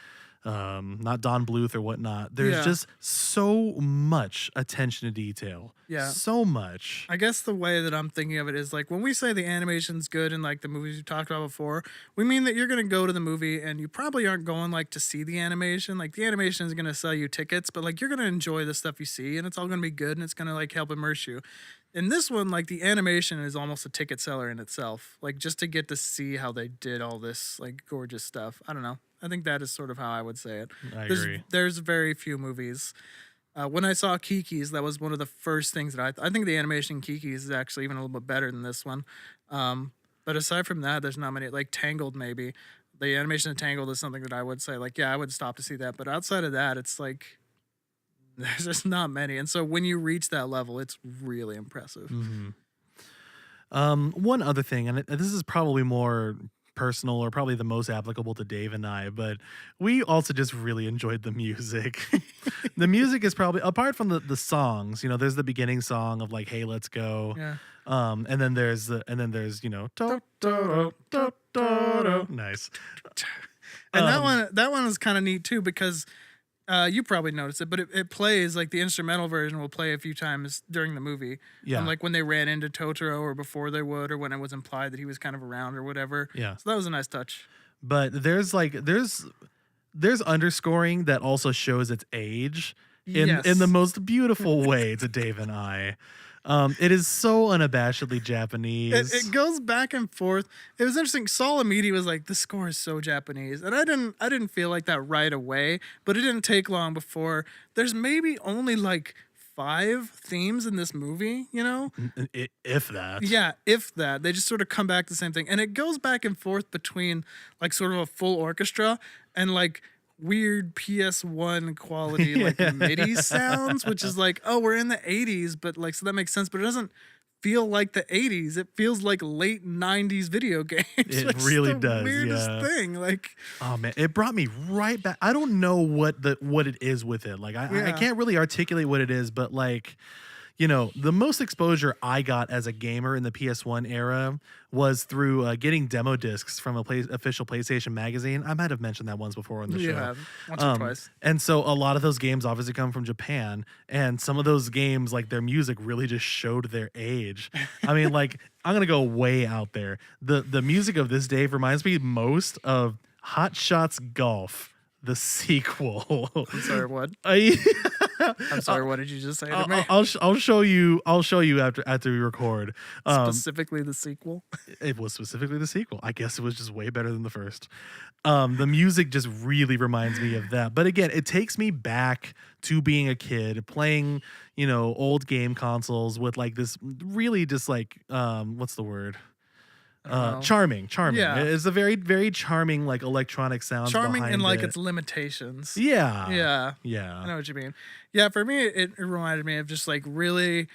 Don Bluth or whatnot. There's Yeah. just so much attention to detail. Yeah. So much. I guess the way that I'm thinking of it is like, when we say the animation's good in like the movies we talked about before, we mean that you're gonna go to the movie and you probably aren't going like to see the animation. Like, the animation is gonna sell you tickets, but like, you're gonna enjoy the stuff you see, and it's all gonna be good, and it's gonna like help immerse you. In this one, like, the animation is almost a ticket seller in itself. Like, just to get to see how they did all this like gorgeous stuff. I don't know. I think that is sort of how I would say it. I There's agree. there's very few movies. When I saw Kiki's, that was one of the first things that I think the animation in Kiki's is actually even a little bit better than this one. But aside from that, there's not many. Like Tangled, maybe the animation of Tangled is something that I would say like, yeah, I would stop to see that. But outside of that, it's like there's just not many. And so when you reach that level, it's really impressive. Mhm. One other thing, and this is probably more personal or probably the most applicable to Dave and I, but we also just really enjoyed the music. The music is probably apart from the songs, there's the beginning song of like, "Hey, let's go," Yeah. and then there's Totoro, Totoro. Nice. And Um, that one is kind of neat too, because you probably noticed it, but it plays like the instrumental version will play a few times during the movie. Yeah. Like when they ran into Totoro, or before they would, or when it was implied that he was kind of around or whatever. Yeah. So that was a nice touch. But there's underscoring that also shows its age in Yes. the most beautiful way to Dave and I. It is so unabashedly Japanese. It goes back and forth. It was interesting. Saul immediately was like, "The score is so Japanese," and I didn't feel like that right away. But it didn't take long before there's maybe only like 5 themes in this movie. If that. Yeah, if that. They just sort of come back to the same thing. And it goes back and forth between like sort of a full orchestra and like weird PS1 quality like Yeah. MIDI sounds, which is like, oh, we're in the 80s, but like, so that makes sense, but it doesn't feel like the 80s. It feels like late 90s video games. It which is really the does, weirdest yeah. thing. Like, Oh man, it brought me right back. I don't know what it is with it. Like I yeah. can't really articulate what it is, but like the most exposure I got as a gamer in the PS1 era was through getting demo discs from official PlayStation magazine. I might have mentioned that once before on the You show. have once or twice. And so a lot of those games obviously come from Japan, and some of those games, like their music really just showed their age. I mean, like I'm gonna go way out there. The music of this Dave reminds me most of Hot Shots Golf, the sequel. I'm sorry, what? I, I'm sorry, what did you just say to me? I'll show you after we record. Specifically the sequel. It was specifically the sequel. I guess it was just way better than the first. The music just really reminds me of that. But again, it takes me back to being a kid playing, old game consoles with like this really just like what's the word? Know. Charming. Yeah. It's a very, very charming like electronic sound. Charming in like it. its limitations. Yeah. Yeah. Yeah. I know what you mean. Yeah, for me, it reminded me of just like really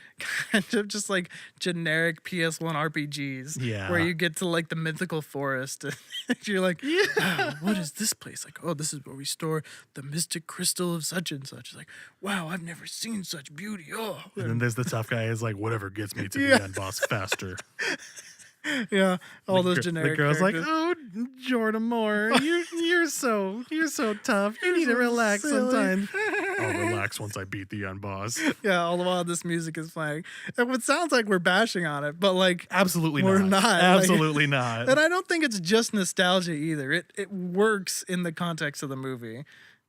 kind of just like generic PS1 RPGs. Yeah. Where you get to like the mythical forest. And you're like, wow, what is this place? Like, oh, this is where we store the mystic crystal of such and such. It's like, wow, I've never seen such beauty. Oh. And then there's the tough guy who's like, whatever gets me to Yeah. the end boss faster. Yeah, all those The generic girl's like, characters. "Oh, Jordan Moore, you're so tough. You need to so relax silly." sometimes." I'll relax once I beat the end boss. Yeah, all the while this music is playing. And it sounds like we're bashing on it, but like Absolutely we're not. not. Absolutely not. And I don't think it's just nostalgia either. It works in the context of the movie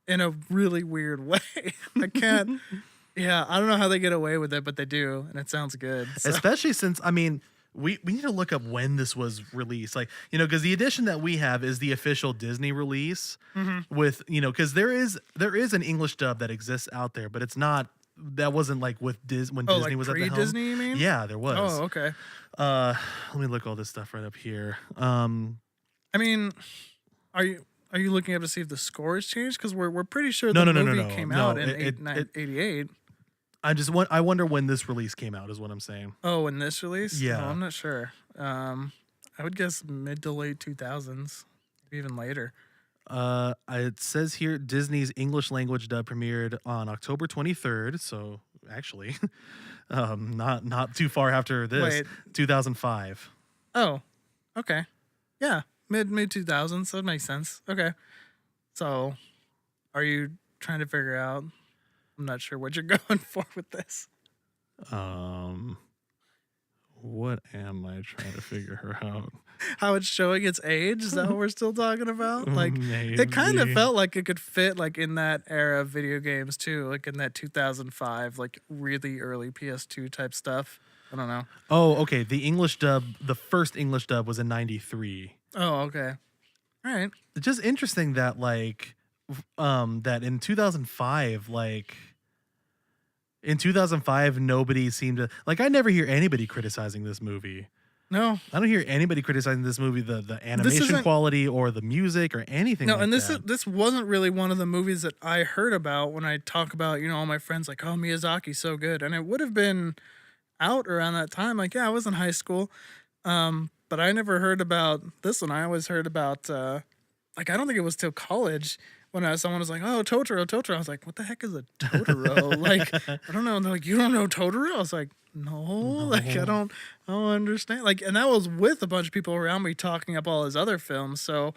in a really weird way. I can't. Yeah, I don't know how they get away with it, but they do, and it sounds good. So. Especially since, I mean, we need to look up when this was released. Like, because the edition that we have is the official Disney release with, because there is an English dub that exists out there, but it's not, that wasn't like with when Oh, Disney like was at the helm. pre-Disney, you mean? Yeah, there was. Oh, okay. Let me look all this stuff right up here. I mean, are you looking up to see if the score has changed? Because we're pretty sure the movie came out in 88. I wonder when this release came out is what I'm saying. Oh, in this release? Yeah. Oh, I'm not sure. I would guess mid to late 2000s, maybe even later. It says here Disney's English language dub premiered on October 23rd, so actually, not too far after this, Wait. 2005. Oh, okay. Yeah, mid 2000s. That makes sense. Okay. So, are you trying to figure out? I'm not sure what you're going for with this. What am I trying to figure her out? How it's showing its age? Is that what we're still talking about? Like, it kind of Maybe. felt like it could fit like in that era of video games too, like in that 2005, like really early PS2 type stuff. I don't know. Oh, okay. The first English dub was in 93. Oh, okay. All right. It's just interesting that that in 2005, nobody seemed to I never hear anybody criticizing this movie. No. I don't hear anybody criticizing this movie, the animation isn't- quality or the music or anything. No, like and that. this wasn't really one of the movies that I heard about when I talk about, all my friends like, oh, Miyazaki's so good. And it would have been out around that time. Like, yeah, I was in high school. But I never heard about this one. I always heard about I don't think it was till college when someone was like, oh, Totoro. I was like, what the heck is a Totoro? I don't know. And they're like, you don't know Totoro? I was like, no. I don't understand. And that was with a bunch of people around me talking up all his other films. So,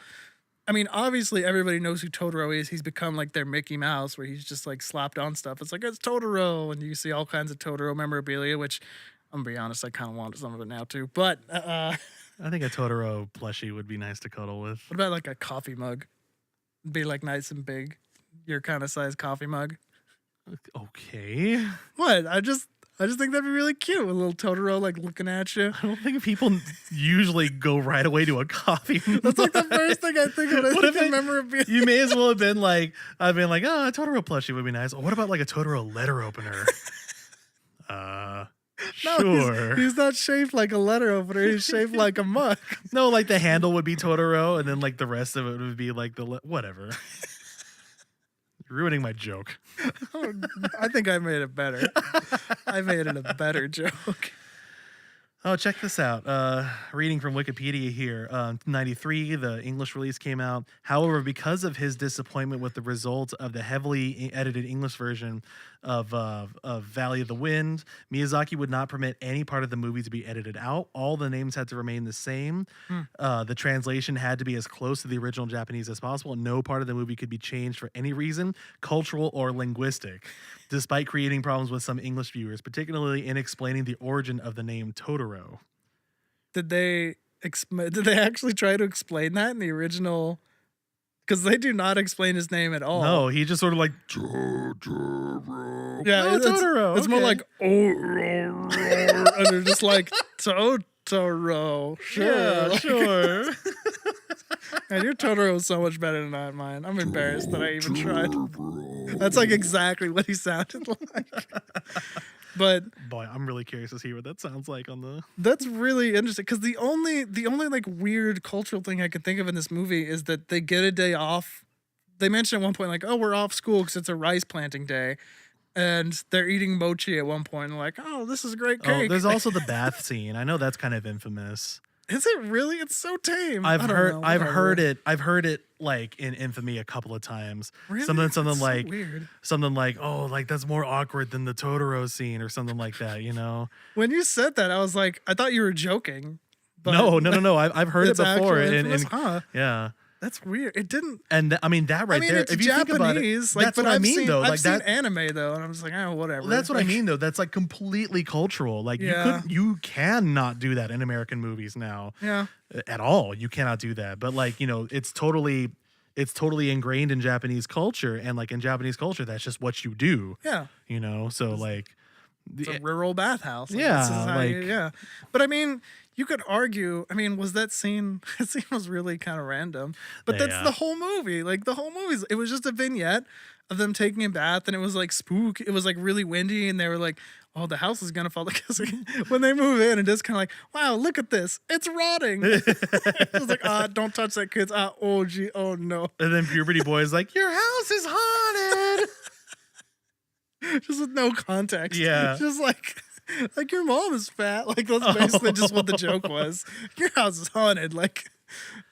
I mean, obviously everybody knows who Totoro is. He's become like their Mickey Mouse where he's just slapped on stuff. It's like, it's Totoro. And you see all kinds of Totoro memorabilia, which I'm going to be honest, I kind of want some of it now too. But I think a Totoro plushie would be nice to cuddle with. what about a coffee mug? Be nice and big. Your kind of size coffee mug. Okay. What? I just think that'd be really cute. A little Totoro looking at you. I don't think people usually go right away to a coffee. That's the first thing I think of. What if I memorabilia. You may as well have been I've been oh, a Totoro plushie would be nice. Or what about a Totoro letter opener? No, Sure. he's not shaped like a letter opener. He's shaped like a mug. No, the handle would be Totoro, and then the rest of it would be whatever. You're ruining my joke. I think I made it better. I made it a better joke. Oh, check this out. Reading from Wikipedia here. 93, the English release came out. However, because of his disappointment with the result of the heavily edited English version of Valley of the Wind, Miyazaki would not permit any part of the movie to be edited out. All the names had to remain the same. The translation had to be as close to the original Japanese as possible. No part of the movie could be changed for any reason, cultural or linguistic, despite creating problems with some English viewers, particularly in explaining the origin of the name Totoro. Did they actually try to explain that in the original? Because they do not explain his name at all. No, he just sort of Totoro. Yeah, oh, Totoro. It's more and they're just Totoro. Sure. Yeah, sure. And your Totoro is so much better than mine. I'm embarrassed that I even tried. That's exactly what he sounded like. But boy, I'm really curious to see what that sounds like on the. That's really interesting because the only weird cultural thing I can think of in this movie is that they get a day off. They mention at one point oh, we're off school because it's a rice planting day, and they're eating mochi at one point. And oh, this is great cake. Oh, there's also the bath scene. I know that's kind of infamous. Is it really? It's so tame. I've heard it in infamy a couple of times. Really? Something That's so like weird. something oh, that's more awkward than the Totoro scene or something like that, When you said that, I was I thought you were joking, but No. I've heard it before, actual and infamous, huh? yeah. That's weird. It didn't. And I mean that right there. It's If you think about it, Japanese, like, that's but what I I've mean seen though. I've Like seen that. anime though, and I'm just like, oh, whatever. Well, that's what I Like, mean though. That's like completely cultural. Like Yeah. you cannot do that in American movies now Yeah. at all. You cannot do that. But like, it's totally ingrained in Japanese culture, and like in Japanese culture, that's just what you do. Yeah. So like, It's a rural bathhouse. Like, Yeah, this is how like- yeah. But I mean, you could argue. I mean, was that scene? That scene was really kind of random. But that's Yeah. the whole movie. Like the whole movie, it was just a vignette of them taking a bath, and it was like spook. It was like really windy, and they were like, "Oh, the house is gonna fall." Because when they move in, it is kind of like, "Wow, look at this! It's rotting." It's like, don't touch that, kids. Oh gee, oh no. And then puberty boy is like, your house is haunted. Just with no context. Yeah. Just like your mom is fat. Like that's basically just what the joke was. Your house is haunted. Like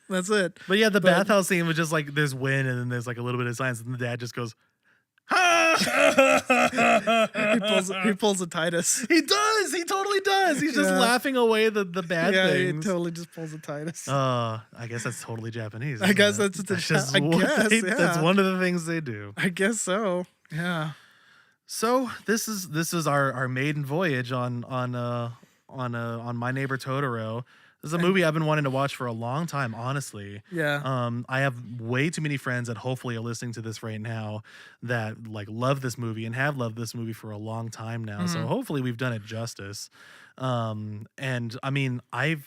that's it. But yeah, the bathhouse scene was just like there's wind, and then there's like a little bit of silence, and the dad just goes, He pulls a Titus. He does. He totally does. He's just Yeah. laughing away the bad Yeah, things. he totally just pulls a Titus. I guess that's totally Japanese. I guess isn't it? that's the just I what guess, that's yeah. one of the things they do. I guess so. Yeah. So this is our maiden voyage on My Neighbor Totoro. This is a movie I've been wanting to watch for a long time, honestly. Yeah. I have way too many friends that hopefully are listening to this right now that like love this movie and have loved this movie for a long time now. So hopefully we've done it justice. And I mean, I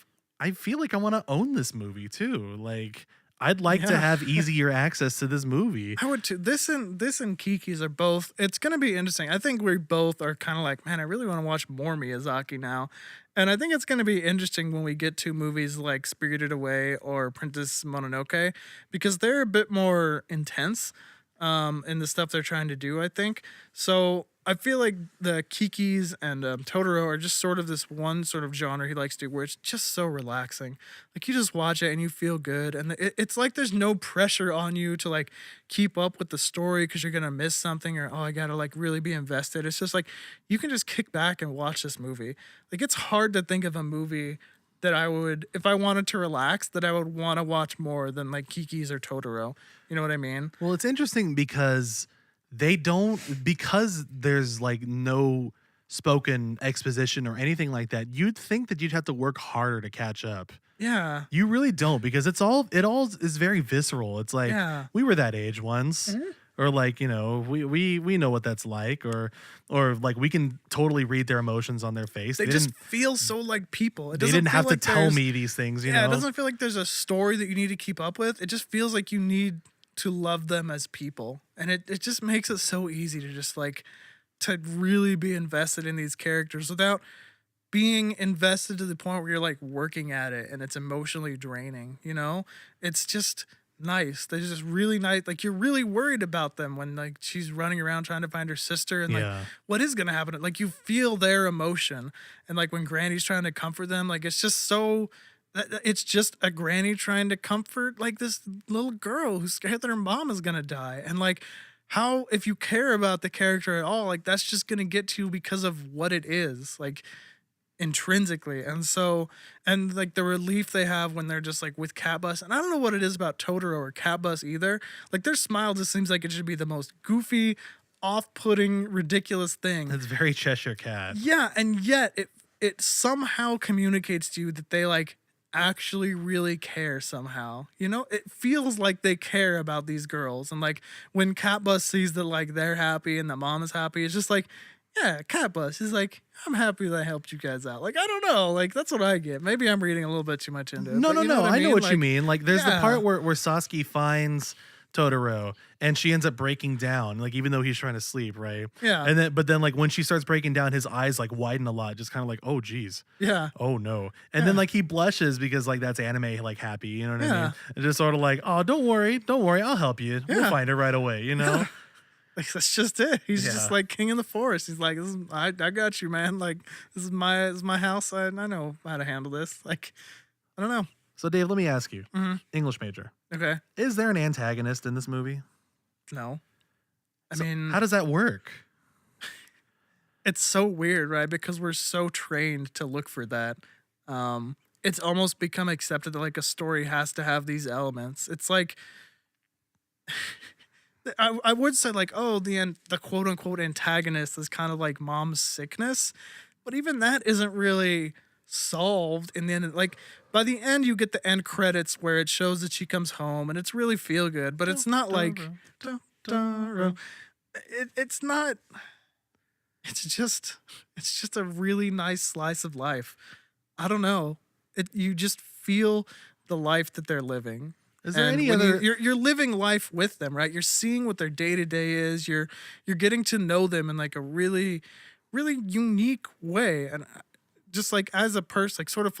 feel like I want to own this movie too. Like I'd like to Yeah. have easier access to this movie. I would too. This and Kiki's are both. It's gonna be interesting. I think we both are kind of like, man, I really want to watch more Miyazaki now, and I think it's gonna be interesting when we get to movies like Spirited Away or Princess Mononoke, because they're a bit more intense, in the stuff they're trying to do. I think so. I feel like the Kikis and Totoro are just sort of this one sort of genre he likes to do where it's just so relaxing. Like you just watch it and you feel good. And it's like there's no pressure on you to like keep up with the story because you're going to miss something or, oh, I got to like really be invested. It's just like you can just kick back and watch this movie. Like it's hard to think of a movie that I would, if I wanted to relax, that I would want to watch more than like Kiki's or Totoro. You know what I mean? Well, it's interesting because because there's like no spoken exposition or anything like that, you'd think that you'd have to work harder to catch up. Yeah. You really don't, because it all is very visceral. It's like Yeah. we were that age once. Or like, we know what that's like, or like we can totally read their emotions on their face. They just feel so like people. It they doesn't didn't feel have to like tell there's- me these things, you Yeah, know. it doesn't feel like there's a story that you need to keep up with. It just feels like you need to love them as people. And it just makes it so easy to just like to really be invested in these characters without being invested to the point where you're like working at it and it's emotionally draining, you know? It's just nice. They're just really nice. Like you're really worried about them when like she's running around trying to find her sister and like Yeah. what is gonna happen? Like you feel their emotion. And like when Granny's trying to comfort them, like it's just so it's just a granny trying to comfort like this little girl who's scared that her mom is gonna die. And like how if you care about the character at all, like that's just gonna get to you because of what it is. Like intrinsically. And so and like the relief they have when they're just like with Cat Bus, and I don't know what it is about Totoro or Cat Bus either, like their smile just seems like it should be the most goofy, off-putting, ridiculous thing. It's very Cheshire Cat. Yeah, and yet it somehow communicates to you that they like actually really care somehow. You know, it feels like they care about these girls. And like when Cat Bus sees that like they're happy and the mom is happy, it's just like, yeah, Cat Bus is like, I'm happy that I helped you guys out. Like, I don't know. Like, that's what I get. Maybe I'm reading a little bit too much into it. No. But you know what I know mean? what Like, you mean. Like, there's the yeah. part where Sasuke finds Totoro and she ends up breaking down, like even though he's trying to sleep, right? Yeah. And then like when she starts breaking down, his eyes like widen a lot, just kind of like, oh geez. Yeah. Oh no. And then like he blushes because like that's anime like happy, you know what I Yeah. mean? And just sort of like, oh, don't worry, I'll help you. We'll Yeah. find her right away, you know? Like, that's just it. He's Yeah. just like king in the forest. He's like, I got you, man. Like, this is my house. I know how to handle this. Like, I don't know. So Dave, let me ask you, Mhm. English major, Okay. is there an antagonist in this movie? No. I So mean, how does that work? it's so weird, right? Because we're so trained to look for that. it's almost become accepted that like a story has to have these elements. It's like I would say like, oh, the quote unquote antagonist is kind of like mom's sickness, but even that isn't really solved in the end. Like by the end, you get the end credits where it shows that she comes home, and it's really feel good, but it's not like Totoro. It's not. It's just a really nice slice of life. I don't know. You just feel the life that they're living. Is there And any when other? you're living life with them, right? You're seeing what their day to day is. You're getting to know them in like a really, really unique way. And just like as a person, like sort of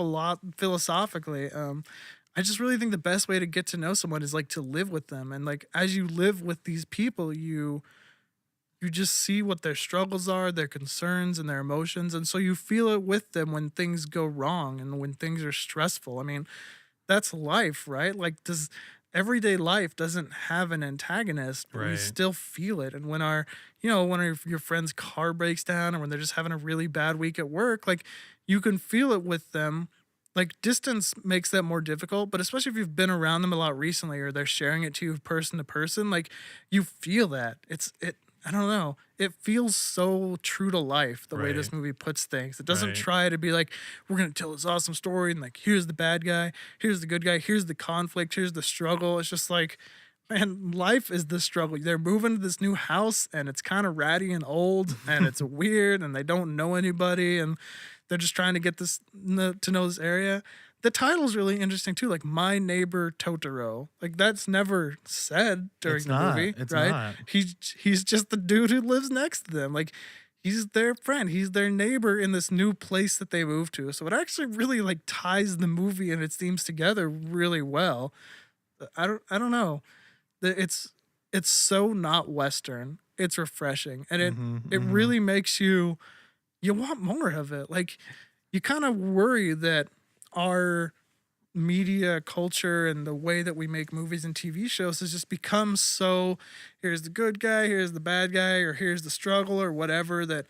philosophically, I just really think the best way to get to know someone is like to live with them. And like as you live with these people, you just see what their struggles are, their concerns, and their emotions. And so you feel it with them when things go wrong and when things are stressful. I mean, that's life, right? Like, does everyday life doesn't have an antagonist, but we Right. still feel it. And when your friend's car breaks down or when they're just having a really bad week at work, like you can feel it with them. Like distance makes that more difficult, but especially if you've been around them a lot recently or they're sharing it to you person to person, like you feel that. I don't know. It feels so true to life the way this Right. movie puts things. It doesn't Right. try to be like, we're going to tell this awesome story and like, here's the bad guy, here's the good guy, here's the conflict, here's the struggle. It's just like, man, life is the struggle. They're moving to this new house and it's kind of ratty and old and it's weird and they don't know anybody and they're just trying to get to know this area. The title's really interesting too, like My Neighbor Totoro. Like that's never said during It's the not. movie, It's right? not. He's just the dude who lives next to them. Like he's their friend. He's their neighbor in this new place that they moved to. So it actually really like ties the movie and its themes together really well. I don't know. It's so not Western. It's refreshing. And it really makes you want more of it. Like you kind of worry that our media culture and the way that we make movies and TV shows has just become so here's the good guy, here's the bad guy, or here's the struggle or whatever, that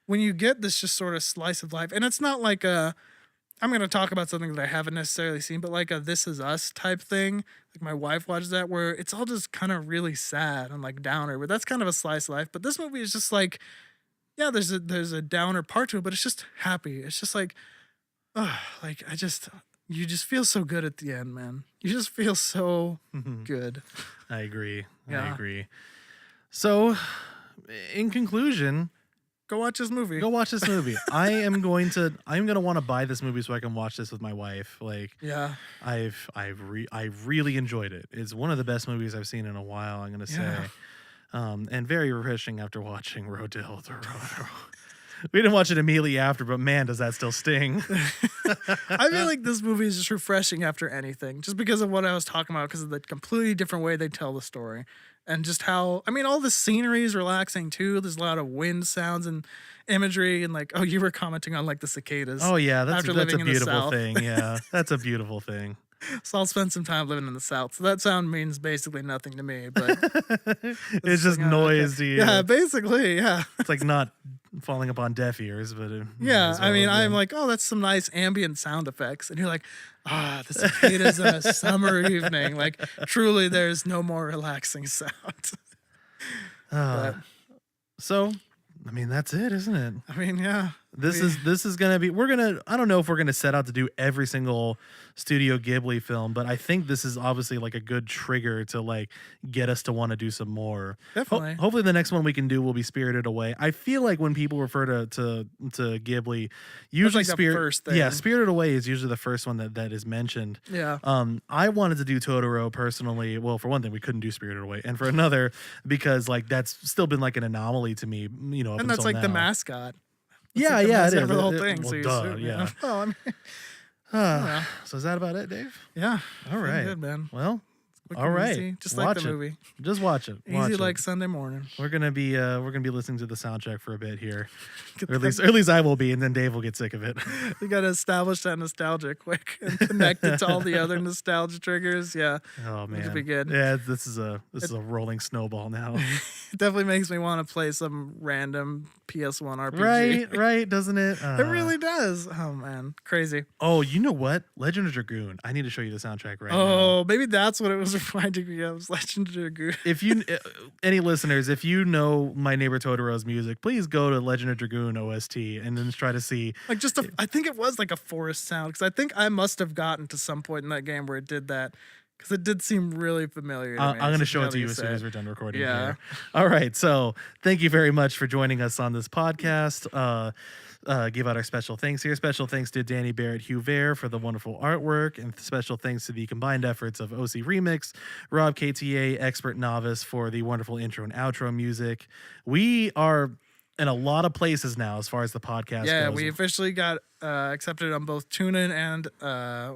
when you get this just sort of slice of life, and it's not like I'm going to talk about something that I haven't necessarily seen, but like a This Is Us type thing. Like my wife watches that where it's all just kind of really sad and like downer, but that's kind of a slice of life. But this movie is just like, yeah, there's a downer part to it, but it's just happy. It's just like, oh, like you just feel so good at the end, man. You just feel so good. I agree. I Yeah. agree. So, in conclusion, Go watch this movie. go watch this movie. I'm going to want to buy this movie so I can watch this with my wife. Like Yeah. I really enjoyed it. It's one of the best movies I've seen in a while, I'm going to say. Yeah. And very refreshing after watching Rodale Dorado. We didn't watch it immediately after, but man, does that still sting. I feel like this movie is just refreshing after anything, just because of what I was talking about, because of the completely different way they tell the story. And just how, I mean, all the scenery is relaxing too. There's a lot of wind sounds and imagery. And like, oh, you were commenting on like the cicadas. Oh yeah, that's After a living in the beautiful South. thing. Yeah, that's a beautiful thing. So I'll spend some time living in the South. So that sound means basically nothing to me. But It's just like, oh, noise okay. to you. Yeah, basically, yeah. It's like not falling upon deaf ears, but Yeah, I mean, I'm like, like, oh, that's some nice ambient sound effects. And you're like, the cicadas on a summer evening. Like, truly, there's no more relaxing sound. But, so, I mean, that's it, isn't it? I mean, yeah. This is gonna be. I don't know if we're gonna set out to do every single Studio Ghibli film, but I think this is obviously like a good trigger to like get us to want to do some more. Definitely. Hopefully, the next one we can do will be Spirited Away. I feel like when people refer to Ghibli, usually like the first thing. Yeah, Spirited Away is usually the first one that is mentioned. Yeah. I wanted to do Totoro personally. Well, for one thing, we couldn't do Spirited Away, and for another, because like that's still been like an anomaly to me. You know, up And that's until like the now. mascot. Yeah, Like the yeah, it mascot is. for the whole It- thing. well, So you duh, assume, yeah. Oh, I mean, yeah. So is that about it, Dave? Yeah. All Feeling right. Good, man. Well, Quick all and right. easy, just Watch like the it. movie. Just watch it. Watch Easy it. like Sunday morning. We're gonna be listening to the soundtrack for a bit here, Get or at least I will be, and then Dave will get sick of it. You got to establish that nostalgia quick and connect it to all the other nostalgia triggers. Yeah. Oh man, It'll be good. Yeah, this is a rolling snowball now. It definitely makes me want to play some random PS1 RPG. Right, doesn't it? It really does. Oh man, crazy. Oh, you know what? Legend of Dragoon. I need to show you the soundtrack right now. Oh, maybe that's what it was reminding me of. Legend of Dragoon. If you, any listeners, if you know My Neighbor Totoro's music, please go to Legend of Dragoon OST and then try to see. Like I think it was like a forest sound because I think I must have gotten to some point in that game where it did that because it did seem really familiar to me. I'm going to show it to you as soon as we're done recording. Yeah. Here. All right. So thank you very much for joining us on this podcast. Give out our special thanks here. Special thanks to Danny Barrett Hugh Vare for the wonderful artwork, and special thanks to the combined efforts of OC Remix, Rob KTA, Expert Novice, for the wonderful intro and outro music. We are in a lot of places now as far as the podcast goes. Yeah, we officially got accepted on both TuneIn and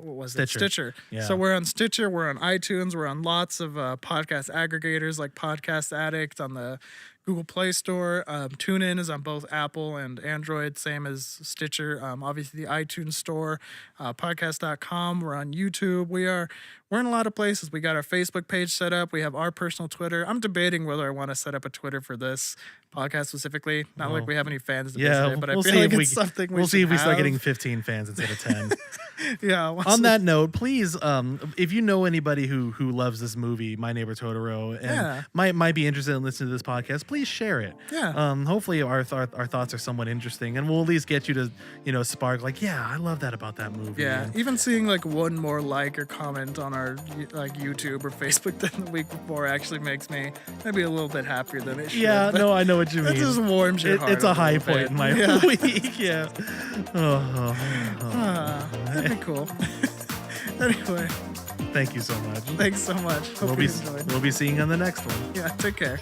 what was it? Stitcher. Yeah. So we're on Stitcher, we're on iTunes, we're on lots of podcast aggregators like Podcast Addict on the Google Play Store. TuneIn is on both Apple and Android, same as Stitcher. Obviously, the iTunes Store, podcast.com. We're on YouTube. We're in a lot of places. We got our Facebook page set up. We have our personal Twitter. I'm debating whether I want to set up a Twitter for this podcast specifically. Not like we have any fans to visit it, but I feel like it's something we'll see if we start have. getting 15 fans instead of 10. Yeah. On that note, please, if you know anybody who loves this movie, My Neighbor Totoro, and might be interested in listening to this podcast, please share it. Yeah. Hopefully our thoughts are somewhat interesting, and we'll at least get you to spark like, yeah, I love that about that movie. Yeah. And Even seeing like one more like or comment on our like YouTube or Facebook than the week before actually makes me maybe a little bit happier than it should. yeah, no, I know what you mean. It just warms your heart. It's a high little point bit. in my week. Yeah. That'd be cool. Anyway, Thank you so much. thanks so much. Hope you enjoyed. We'll be seeing you on the next one. Yeah, take care.